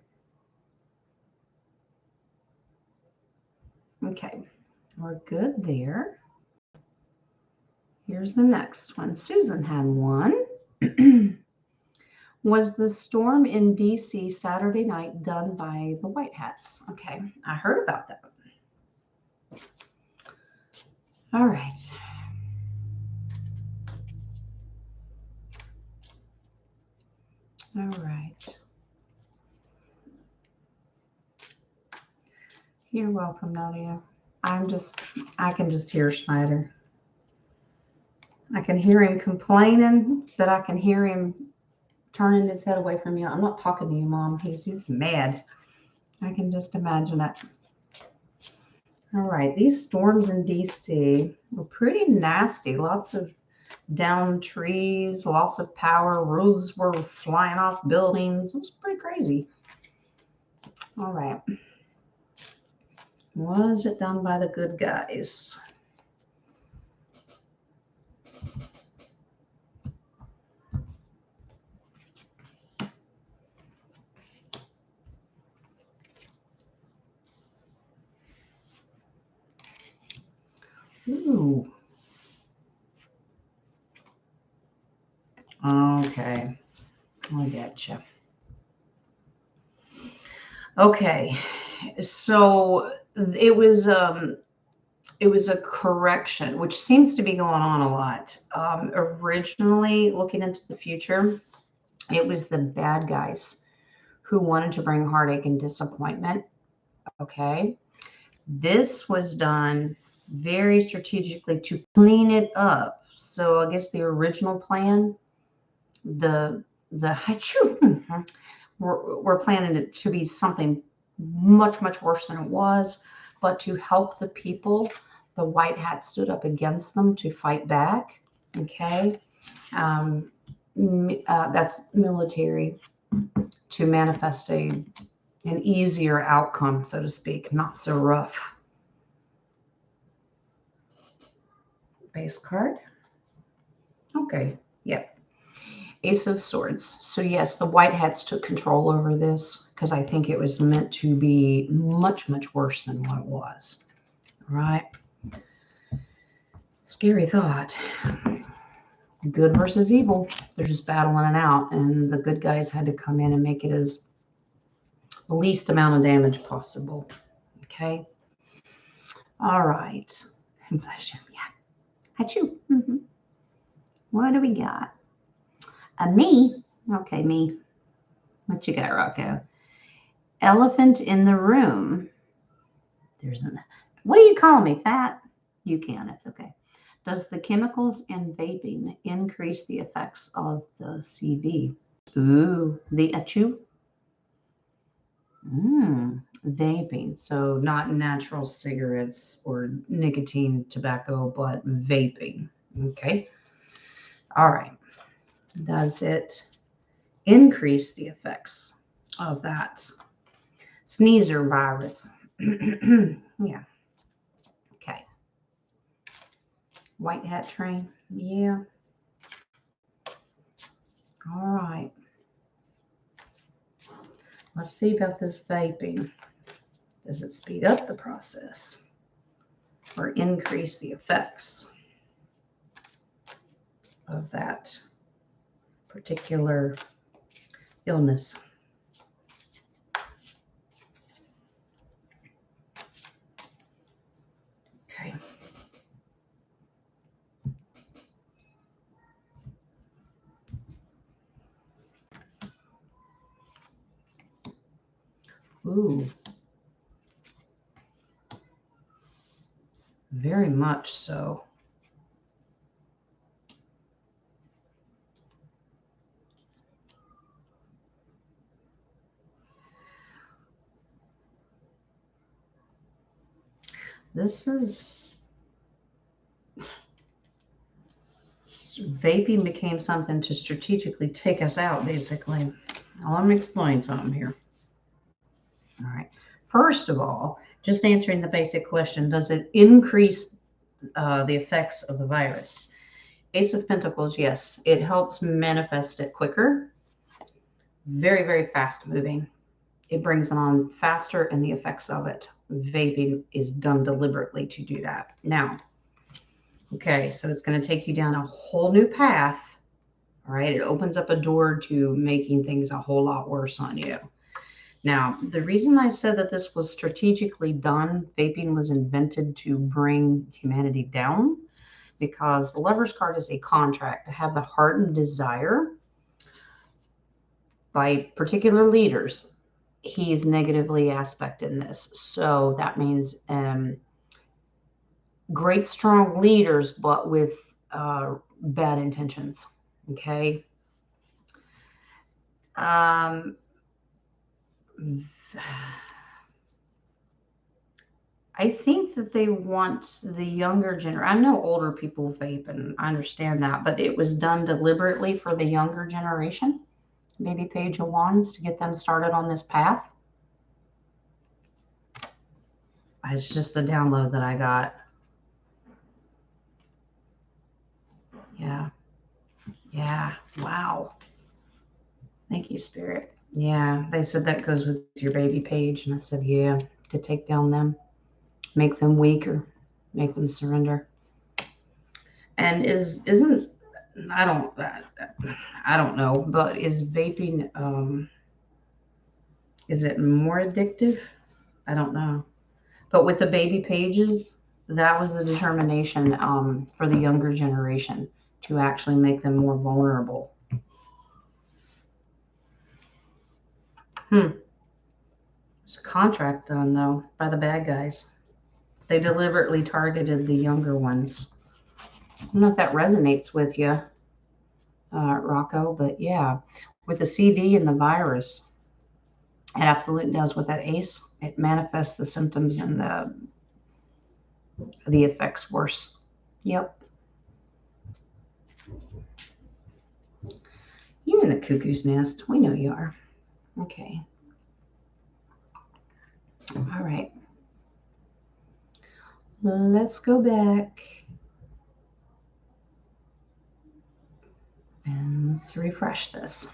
Okay, we're good there. Here's the next one. Susan had one. Was the storm in DC Saturday night done by the White Hats? Okay, I heard about that. All right. All right. You're welcome, Nadia. I can just hear Schneider. I can hear him complaining, but I can hear him turning his head away from you. I'm not talking to you, Mom. He's mad. I can just imagine it. All right, these storms in DC were pretty nasty. Lots of downed trees, loss of power, roofs were flying off buildings. It was pretty crazy. All right. Was it done by the good guys? Ooh. Okay. I getcha. Okay. So It was a correction, which seems to be going on a lot. Originally, looking into the future, it was the bad guys who wanted to bring heartache and disappointment. Okay. This was done very strategically to clean it up. So I guess the original plan, the we're planning it to be something much, much worse than it was. But to help the people, the white hat stood up against them to fight back. Okay. That's military to manifest an easier outcome, so to speak, not so rough. Base card. Okay. Yep. Ace of Swords. So yes, the white hats took control over this because I think it was meant to be much, much worse than what it was. All right. Scary thought. Good versus evil. They're just battling it out, and the good guys had to come in and make it as the least amount of damage possible. Okay. All right. Bless you. Yeah. Achoo. Mm-hmm. What do we got? Me. Okay, me. What you got, Rocco? Elephant in the room. What do you call me? Fat? You can. It's okay. Does the chemicals in vaping increase the effects of the CV? Ooh, the achoo. Vaping. So not natural cigarettes or nicotine tobacco, but vaping. Okay. All right. Does it increase the effects of that sneezer virus? Yeah. Okay. White hat train. Yeah. All right. Let's see about this vaping. Does it speed up the process or increase the effects of that particular illness? Okay. Ooh. Very much so. This is vaping became something to strategically take us out, basically. Now, let me explain something here. All right. First of all, just answering the basic question, does it increase the effects of the virus? Ace of Pentacles, yes. It helps manifest it quicker. Very, very fast moving. It brings it on faster and the effects of it. Vaping is done deliberately to do that. Now, okay, so it's going to take you down a whole new path. All right, it opens up a door to making things a whole lot worse on you. Now, the reason I said that this was strategically done, vaping was invented to bring humanity down, because the Lover's card is a contract to have the heart and desire by particular leaders. He's negatively aspected in this. So that means great, strong leaders, but with bad intentions. Okay. I think that they want the younger generation. I know older people vape, and I understand that, but it was done deliberately for the younger generation. Maybe Page of Wands to get them started on this path. It's just a download that I got. Yeah. Yeah. Wow. Thank you, Spirit. Yeah. They said that goes with your baby Page. And I said, yeah, to take down them, make them weaker, make them surrender. And isn't, I don't know, but is vaping, is it more addictive? I don't know. But with the baby pages, that was the determination for the younger generation to actually make them more vulnerable. There's a contract done, though, by the bad guys. They deliberately targeted the younger ones. I don't know if that resonates with you, Rocco, but yeah, with the CV and the virus, it absolutely does. With that ACE, it manifests the symptoms and the effects worse. Yep. You're in the cuckoo's nest. We know you are. Okay. All right. Let's go back and let's refresh this.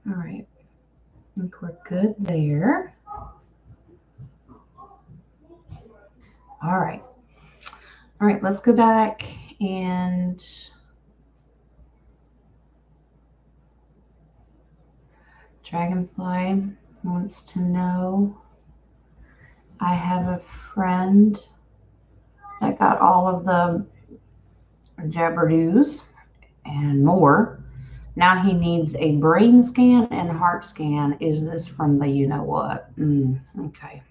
All right. I think we're good there. All right. All right, let's go back and Dragonfly wants to know, I have a friend that got all of the Jabberdoos and more. Now he needs a brain scan and heart scan. Is this from the you know what? Okay.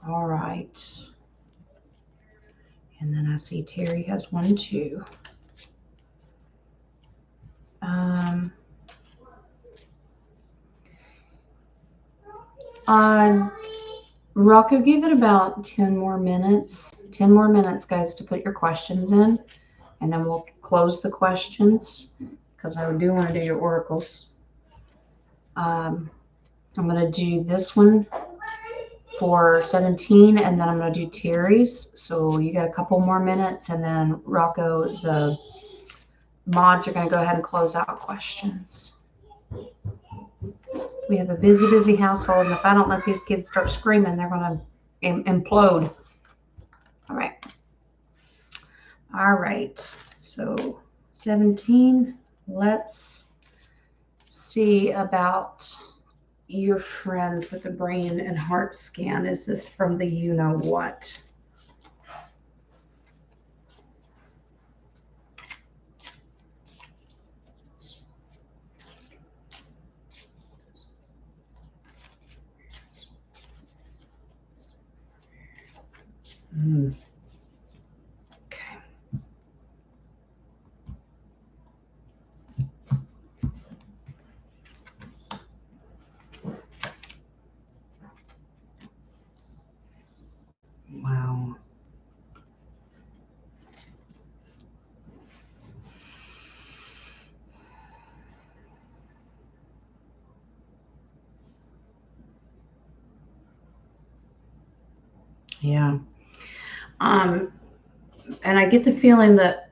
All right. And then I see Terry has one too. Rocco, give it about 10 more minutes. 10 more minutes, guys, to put your questions in. And then we'll close the questions because I do want to do your oracles. I'm going to do this one for 17, and then I'm going to do Terry's. So you got a couple more minutes, and then Rocco, the mods are going to go ahead and close out questions. We have a busy, busy household, and if I don't let these kids start screaming, they're going to implode. All right. All right. So 17, let's see about your friend with the brain and heart scan. Is this from the you know what? Okay. Wow. Yeah. And I get the feeling that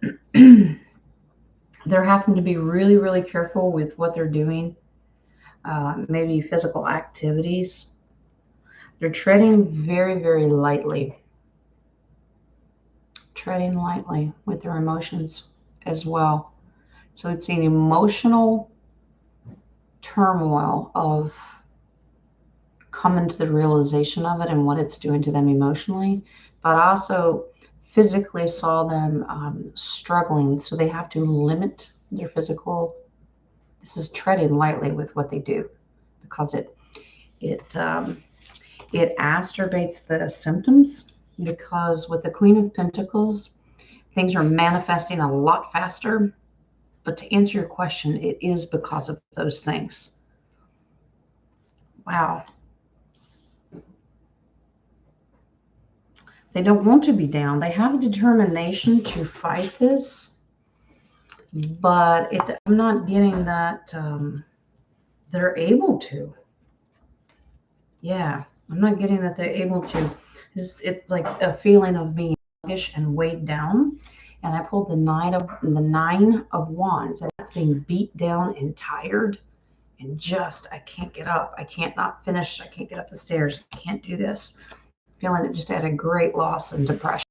they're having to be really, really careful with what they're doing. Maybe physical activities. They're treading very, very lightly. Treading lightly with their emotions as well. So it's an emotional turmoil of coming to the realization of it and what it's doing to them emotionally, but also physically saw them struggling. So they have to limit their physical. This is treading lightly with what they do because it acerbates the symptoms, because with the Queen of Pentacles, things are manifesting a lot faster. But to answer your question, it is because of those things. Wow. They don't want to be down. They have a determination to fight this, but I'm not getting that they're able to. Yeah, I'm not getting that they're able to. It's like a feeling of being sluggish and weighed down. And I pulled the nine of wands, and that's being beat down and tired, and just I can't get up. I can't not finish. I can't get up the stairs. I can't do this. Feeling it just had a great loss and depression.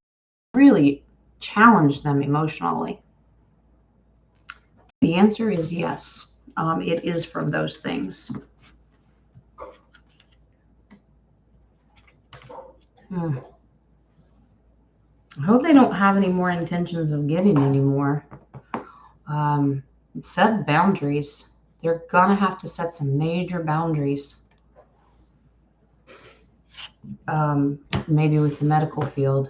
Really challenged them emotionally. The answer is yes. It is from those things. I hope they don't have any more intentions of getting any more. Set boundaries. They're going to have to set some major boundaries. Maybe with the medical field.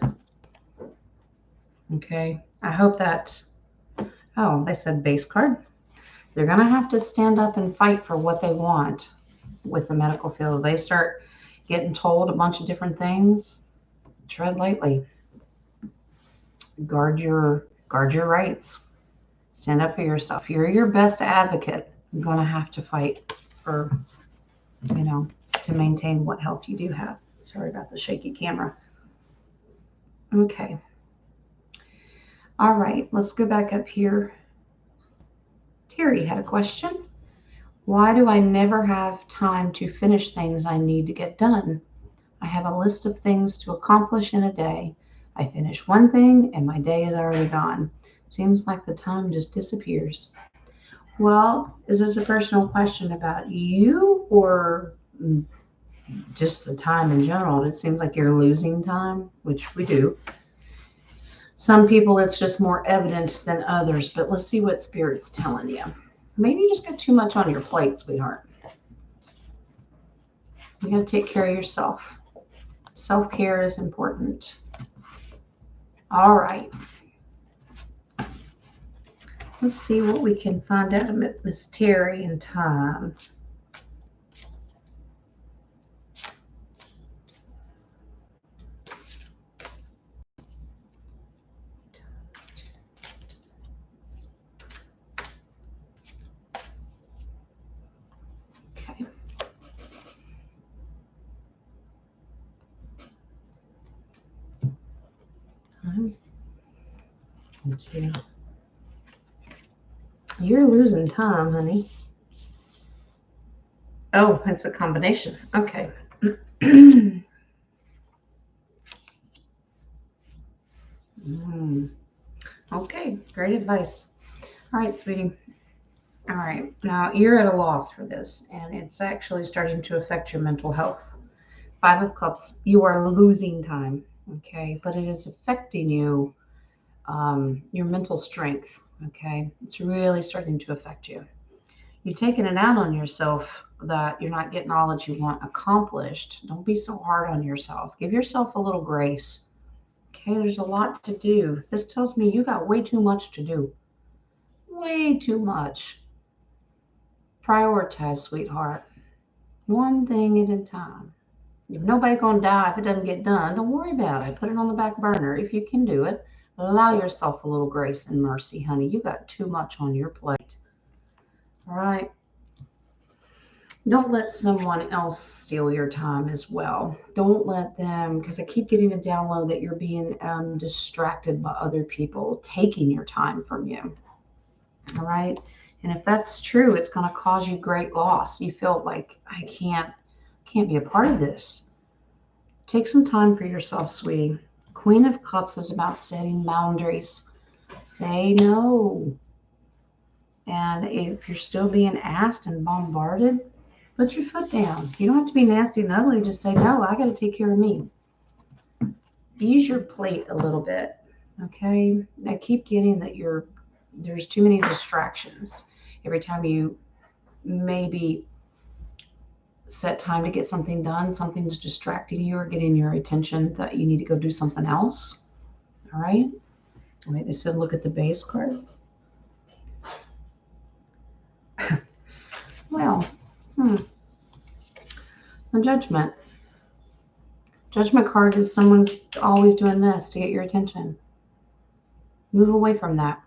Okay. I hope that, oh, they said base card. They're going to have to stand up and fight for what they want with the medical field. If they start getting told a bunch of different things, tread lightly. Guard your rights. Stand up for yourself. You're your best advocate. You're going to have to fight for, to maintain what health you do have. Sorry about the shaky camera. Okay. All right, let's go back up here. Terry had a question. Why do I never have time to finish things I need to get done? I have a list of things to accomplish in a day. I finish one thing and my day is already gone. Seems like the time just disappears. Well, is this a personal question about you or just the time in general? It seems like you're losing time, which we do. Some people, it's just more evident than others, but let's see what Spirit's telling you. Maybe you just got too much on your plate, sweetheart. You got to take care of yourself. Self-care is important. All right. Let's see what we can find out about Miss Terry in time. Okay. Thank you. You're losing time, honey. Oh, it's a combination. Okay. Okay, great advice. All right, sweetie. All right, now you're at a loss for this, and it's actually starting to affect your mental health. Five of Cups, you are losing time, okay? But it is affecting you, your mental strength, okay? It's really starting to affect you. You're taking it out on yourself that you're not getting all that you want accomplished. Don't be so hard on yourself. Give yourself a little grace. Okay, there's a lot to do. This tells me you got way too much to do. Way too much. Prioritize, sweetheart. One thing at a time. If nobody's going to die if it doesn't get done, don't worry about it. Put it on the back burner if you can do it. Allow yourself a little grace and mercy, honey. You got too much on your plate. All right. Don't let someone else steal your time as well. Don't let them, because I keep getting a download that you're being distracted by other people taking your time from you. All right. And if that's true, it's going to cause you great loss. You feel like I can't be a part of this. Take some time for yourself, sweetie. Queen of Cups is about setting boundaries. Say no. And if you're still being asked and bombarded, put your foot down. You don't have to be nasty and ugly. Just say, no, I got to take care of me. Ease your plate a little bit, okay? I keep getting that there's too many distractions. Every time you maybe set time to get something done, something's distracting you or getting your attention that you need to go do something else, all right? All right, they said look at the base card. Well, the Judgment. Judgment card is someone's always doing this to get your attention. Move away from that.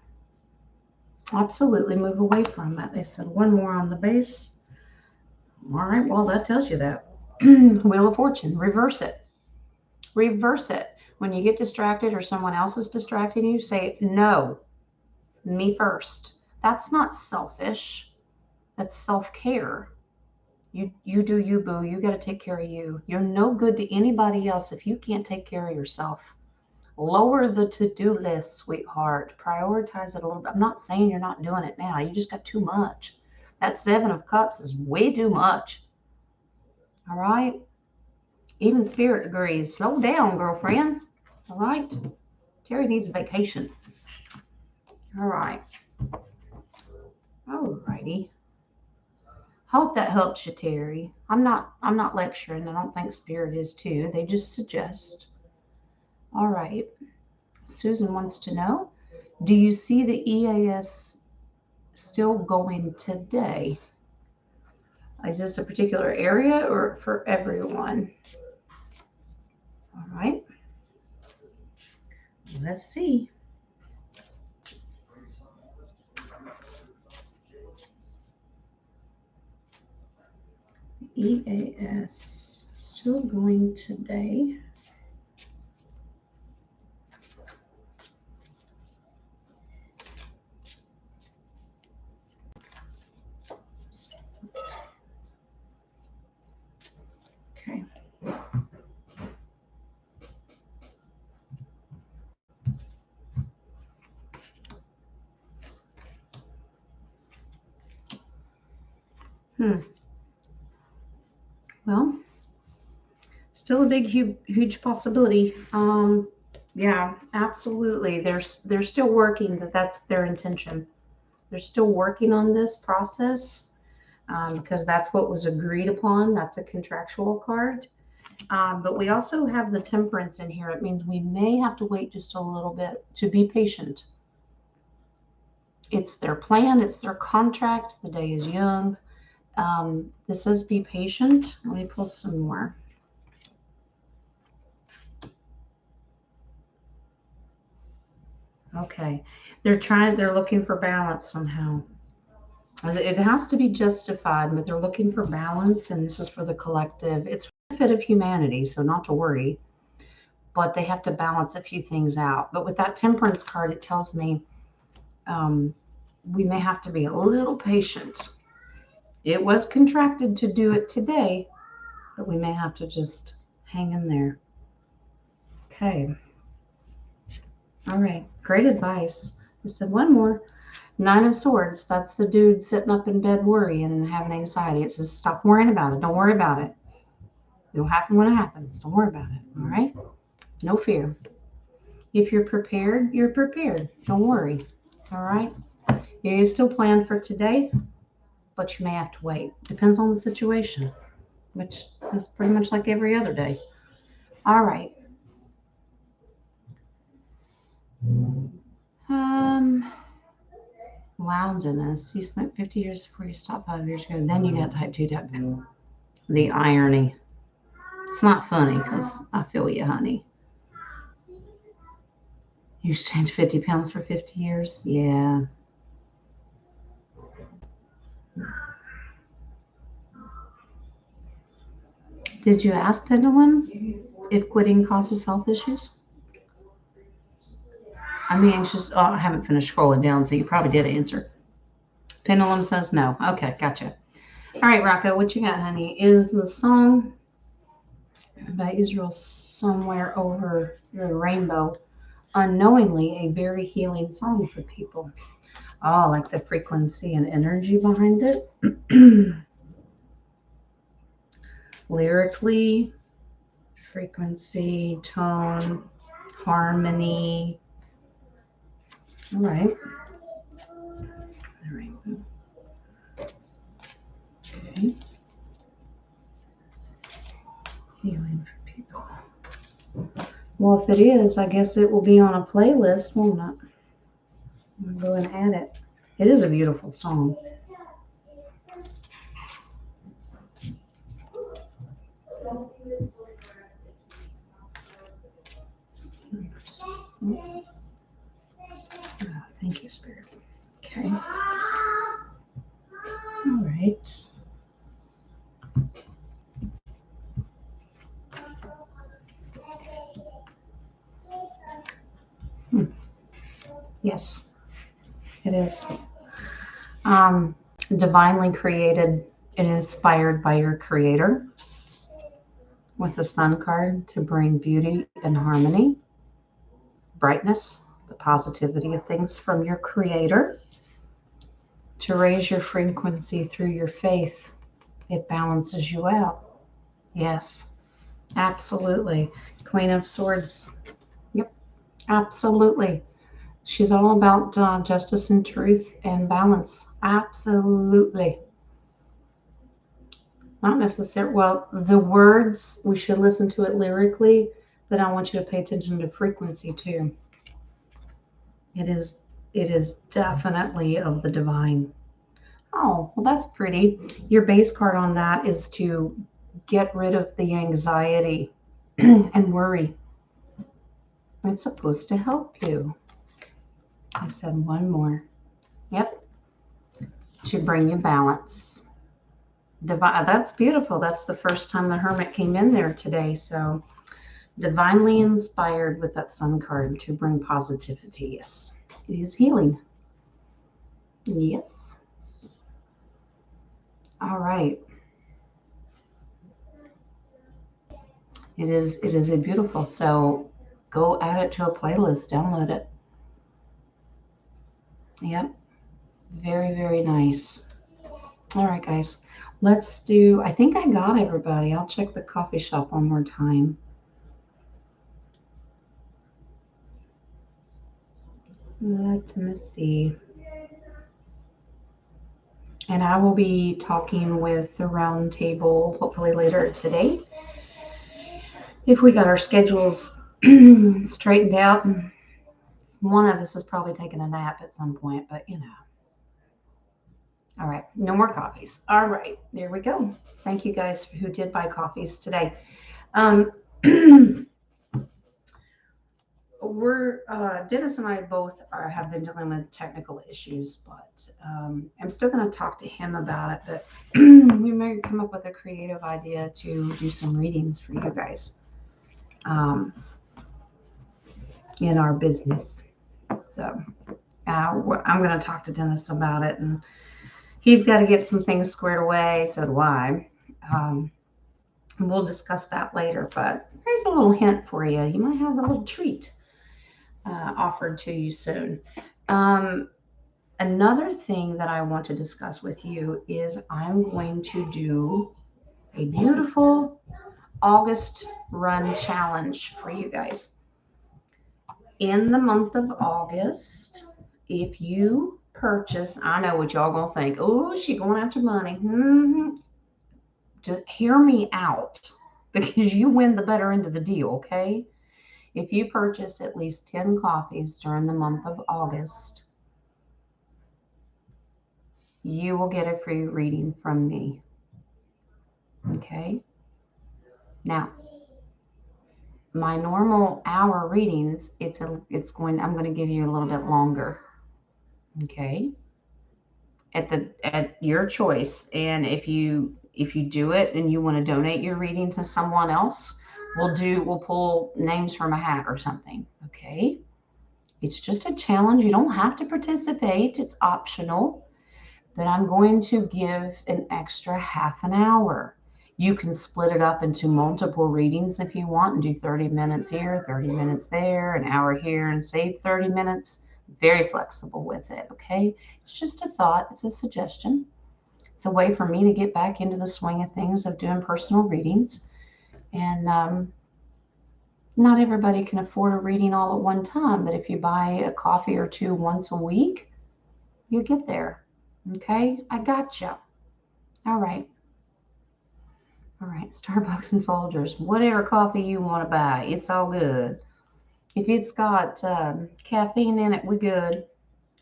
Absolutely move away from it. They said one more on the base. All right, well, that tells you that. Wheel of Fortune, reverse it. Reverse it. When you get distracted or someone else is distracting you, say, no, me first. That's not selfish. That's self-care. You do you, boo. You got to take care of you. You're no good to anybody else if you can't take care of yourself. Lower the to-do list, sweetheart. Prioritize it a little bit. I'm not saying you're not doing it now. You just got too much. That Seven of Cups is way too much. All right? Even Spirit agrees. Slow down, girlfriend. All right? Terry needs a vacation. All right. All righty. Hope that helps you, Terry. I'm not lecturing. I don't think Spirit is too. They just suggest. All right. Susan wants to know, do you see the EAS still going today? Is this a particular area or for everyone? All right. Let's see. EAS still going today. Okay. Well, still a big, huge possibility. Yeah, absolutely. They're still working. That's their intention. They're still working on this process because that's what was agreed upon. That's a contractual card. But we also have the Temperance in here. It means we may have to wait just a little bit to be patient. It's their plan. It's their contract. The day is young. This says be patient. Let me pull some more. Okay. They're looking for balance somehow. It has to be justified, but they're looking for balance, and this is for the collective. It's for the benefit of humanity, so not to worry, but they have to balance a few things out. But with that Temperance card, it tells me we may have to be a little patient. It was contracted to do it today, but we may have to just hang in there. Okay. All right. Great advice. I said one more. Nine of Swords. That's the dude sitting up in bed worrying and having anxiety. It says, stop worrying about it. Don't worry about it. It'll happen when it happens. Don't worry about it. All right? No fear. If you're prepared, you're prepared. Don't worry. All right? You can still plan for today, but you may have to wait. Depends on the situation, which is pretty much like every other day. All right. Wow, Dennis, you spent 50 years before you stopped 5 years ago. Then you got type 2 diabetes. The irony. It's not funny because I feel you, honey. You exchanged 50 pounds for 50 years? Yeah. Did you ask Pendulum if quitting causes health issues? I'm anxious. Oh, I haven't finished scrolling down, so you probably did answer. Pendulum says no. Okay, gotcha. All right, Rocco, what you got, honey? Is the song by Israel Somewhere Over the Rainbow unknowingly a very healing song for people? Oh, like the frequency and energy behind it. Lyrically, frequency, tone, harmony. All right. All right. Okay. Healing for people. Well, if it is, I guess it will be on a playlist, won't it? I'll go and add it. It is a beautiful song. Oh, thank you, Spirit. Okay. All right. Yes, it is. Divinely created and inspired by your creator with the Sun card to bring beauty and harmony. brightness, the positivity of things from your creator, to raise your frequency through your faith. It balances you out. Yes, absolutely. Queen of Swords. Yep, absolutely. She's all about justice and truth and balance. Absolutely. Not necessarily. Well, the words, we should listen to it lyrically, but I want you to pay attention to frequency too. It is it is definitely of the divine. Oh, well, that's pretty. Your base card on that is to get rid of the anxiety and worry. It's supposed to help you. I said one more. Yep, to bring you balance. That's beautiful. That's the first time the Hermit came in there today. So divinely inspired with that Sun card to bring positivity. Yes, it is healing. Yes. All right. It is a beautiful. So go add it to a playlist. Download it. Yep. Very, very nice. All right, guys. Let's do. I think I got everybody. I'll check the coffee shop one more time. Let me see. And I will be talking with the round table hopefully later today. If we got our schedules straightened out, one of us is probably taking a nap at some point, but you know. All right, no more coffees. All right, there we go. Thank you guys who did buy coffees today. We're Dennis and I both have been dealing with technical issues, but I'm still going to talk to him about it. But we may come up with a creative idea to do some readings for you guys in our business. So I'm going to talk to Dennis about it, and he's got to get some things squared away. So do I. We'll discuss that later. But here's a little hint for you. You might have a little treat offered to you soon. Another thing that I want to discuss with you is I'm going to do a beautiful August run challenge for you guys. In the month of August, if you purchase, I know what y'all gonna think. Oh, she going after money. Just hear me out, because you win the better end of the deal, okay? If you purchase at least 10 coffees during the month of August, you will get a free reading from me. Okay? Now, my normal hour readings, I'm going to give you a little bit longer. Okay? At your choice. And if you do it and you want to donate your reading to someone else, we'll pull names from a hat or something. Okay? It's just a challenge. You don't have to participate. It's optional. But I'm going to give an extra half an hour. You can split it up into multiple readings if you want and do 30 minutes here, 30 minutes there, an hour here, and save 30 minutes. Very flexible with it, okay? It's just a thought. It's a suggestion. It's a way for me to get back into the swing of things of doing personal readings. And not everybody can afford a reading all at one time, but if you buy a coffee or two once a week, you get there. Okay, I gotcha. All right. All right, Starbucks and Folgers, whatever coffee you want to buy, it's all good. If it's got caffeine in it, we good.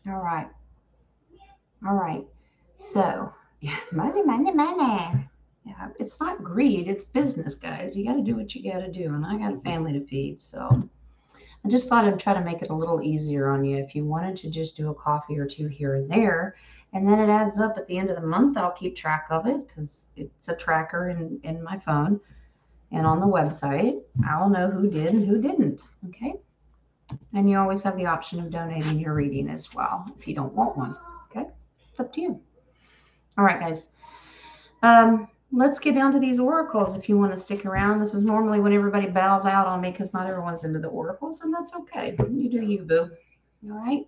All right. All right. So, yeah, money, money, money. Yeah, it's not greed, it's business, guys. You got to do what you got to do, and I got a family to feed, so I just thought I'd try to make it a little easier on you. If you wanted to just do a coffee or two here and there, and then it adds up at the end of the month, I'll keep track of it because it's a tracker in my phone and on the website. I'll know who did and who didn't. Okay. And you always have the option of donating your reading as well if you don't want one. Okay. It's up to you. All right, guys. let's get down to these oracles if you want to stick around. This is normally when everybody bows out on me because not everyone's into the oracles, and that's okay. You do you, boo. All right.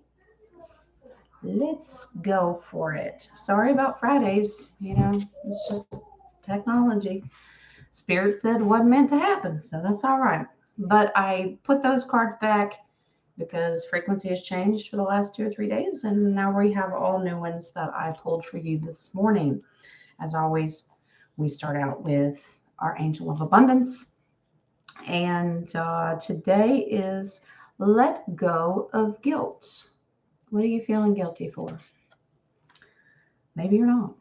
Let's go for it. Sorry about Fridays. It's just technology. Spirit said it wasn't meant to happen, so that's all right. But I put those cards back because frequency has changed for the last 2 or 3 days, and now we have all new ones that I pulled for you this morning. As always, we start out with our Angel of Abundance, and today is Let Go of Guilt. What are you feeling guilty for? Maybe you're not.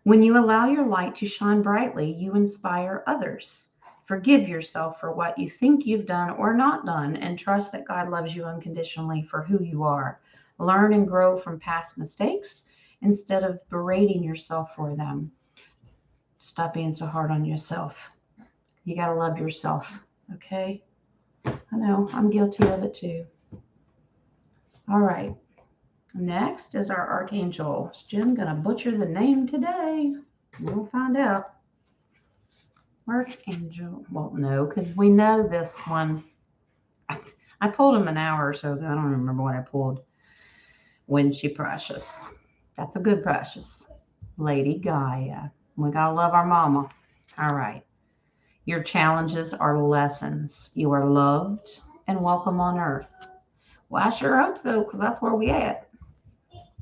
When you allow your light to shine brightly, you inspire others. Forgive yourself for what you think you've done or not done, and trust that God loves you unconditionally for who you are. Learn and grow from past mistakes instead of berating yourself for them. Stop being so hard on yourself. You got to love yourself, okay? I know, I'm guilty of it too. All right. Next is our Archangel. Is Jim going to butcher the name today? We'll find out. Archangel. Well, no, because we know this one. I pulled him an hour or so ago. I don't remember what I pulled. When She Precious. That's a good precious. Lady Gaia. We got to love our mama. All right. Your challenges are lessons. You are loved and welcome on earth. Well, I sure hope so, because that's where we at.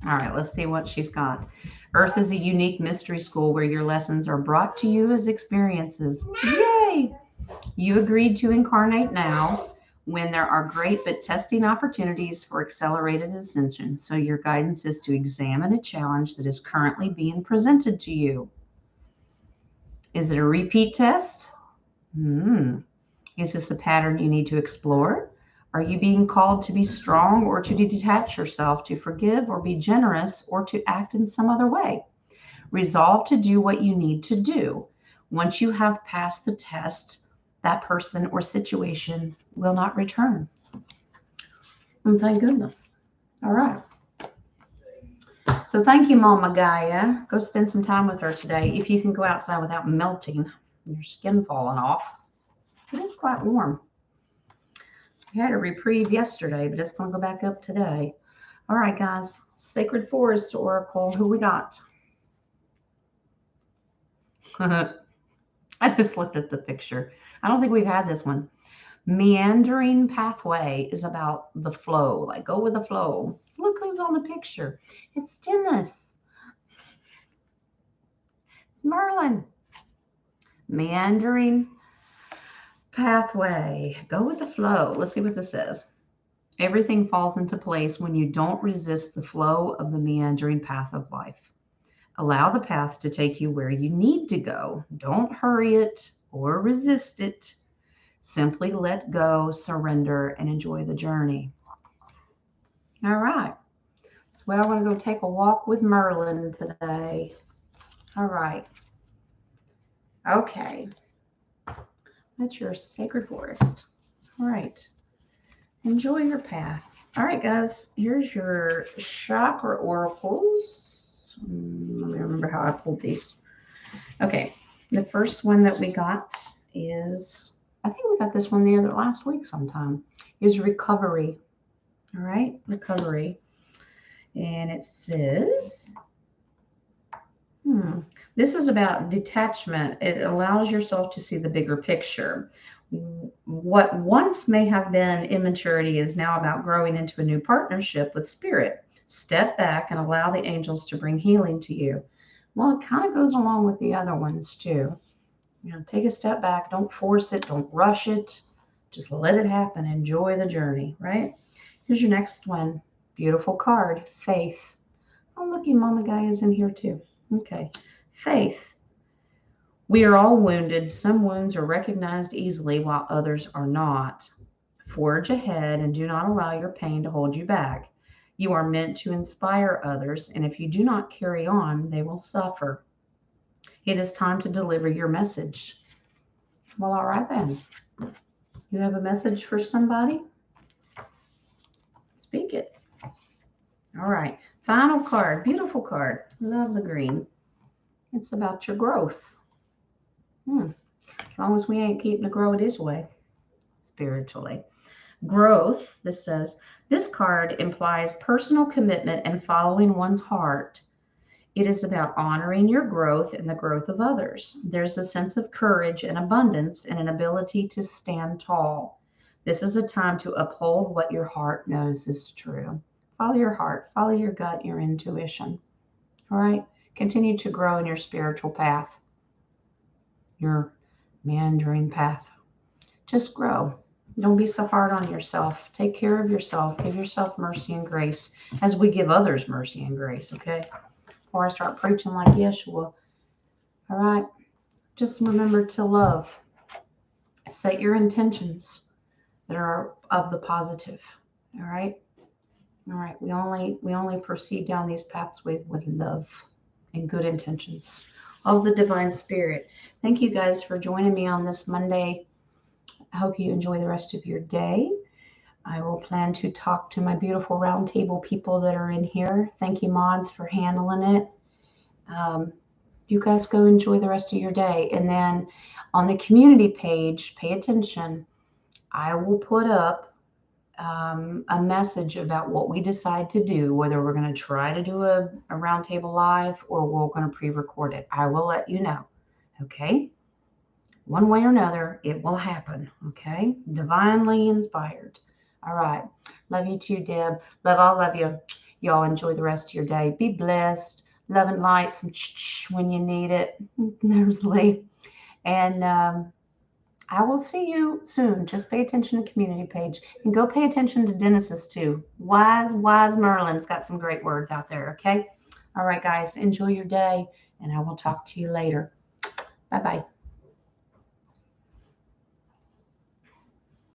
All right, let's see what she's got. Earth is a unique mystery school where your lessons are brought to you as experiences. Yay! You agreed to incarnate now when there are great but testing opportunities for accelerated ascension. So your guidance is to examine a challenge that is currently being presented to you. Is it a repeat test? Is this a pattern you need to explore? Are you being called to be strong or to detach yourself, to forgive or be generous or to act in some other way? Resolve to do what you need to do. Once you have passed the test, that person or situation will not return. And thank goodness. All right. So thank you, Mama Gaia. Go spend some time with her today. If you can go outside without melting, your skin falling off. It is quite warm. We had a reprieve yesterday, but it's going to go back up today. All right, guys. Sacred Forest Oracle. Who we got? I just looked at the picture. I don't think we've had this one. Meandering pathway is about the flow. Like, go with the flow. Look who's on the picture. It's Dennis. It's Merlin. Meandering pathway. Go with the flow. Let's see what this says. Everything falls into place when you don't resist the flow of the meandering path of life. Allow the path to take you where you need to go. Don't hurry it or resist it. Simply let go, surrender, and enjoy the journey. All right. So we're going to go take a walk with Merlin today. All right. Okay. That's your sacred forest. All right. Enjoy your path. All right, guys. Here's your chakra oracles. Let me remember how I pulled these. Okay. The first one that we got is, I think we got this one last week sometime, is recovery. All right. Recovery. And it says, this is about detachment. It allows yourself to see the bigger picture. What once may have been immaturity is now about growing into a new partnership with spirit. Step back and allow the angels to bring healing to you. Well, it kind of goes along with the other ones too. Take a step back. Don't force it. Don't rush it. Just let it happen. Enjoy the journey, right? Here's your next one. Beautiful card. Faith. Oh, looky, Mama Gaia is in here too. Okay. Faith. We are all wounded. Some wounds are recognized easily while others are not. Forge ahead and do not allow your pain to hold you back. You are meant to inspire others, and if you do not carry on, they will suffer. It is time to deliver your message. Well, all right then. You have a message for somebody? Speak it. All right. Final card. Beautiful card. Love the green. It's about your growth. As long as we ain't keeping to grow this way, spiritually. Growth, this says, this card implies personal commitment and following one's heart. It is about honoring your growth and the growth of others. There's a sense of courage and abundance and an ability to stand tall. This is a time to uphold what your heart knows is true. Follow your heart, follow your gut, your intuition. All right? Continue to grow in your spiritual path, your meandering path. Just grow. Don't be so hard on yourself. Take care of yourself. Give yourself mercy and grace as we give others mercy and grace, okay? Before I start preaching like Yeshua. All right? Just remember to love. Set your intentions that are of the positive. All right? All right. We only proceed down these paths with love and good intentions of the divine spirit. Thank you guys for joining me on this Monday. I hope you enjoy the rest of your day. I will plan to talk to my beautiful roundtable people that are in here. Thank you, mods, for handling it. You guys go enjoy the rest of your day. And then on the community page, pay attention. I will put up a message about what we decide to do, whether we're going to try to do a roundtable live or we're going to pre-record it. I will let you know. Okay? One way or another, it will happen. Okay? Divinely inspired. All right. Love you too, Deb. Love you. Y'all enjoy the rest of your day. Be blessed. Love and light, some when you need it. There's Lee. And I will see you soon. Just pay attention to community page and go pay attention to Dennis's too. Wise Merlin's got some great words out there. Okay. All right, guys, enjoy your day and I will talk to you later. Bye-bye.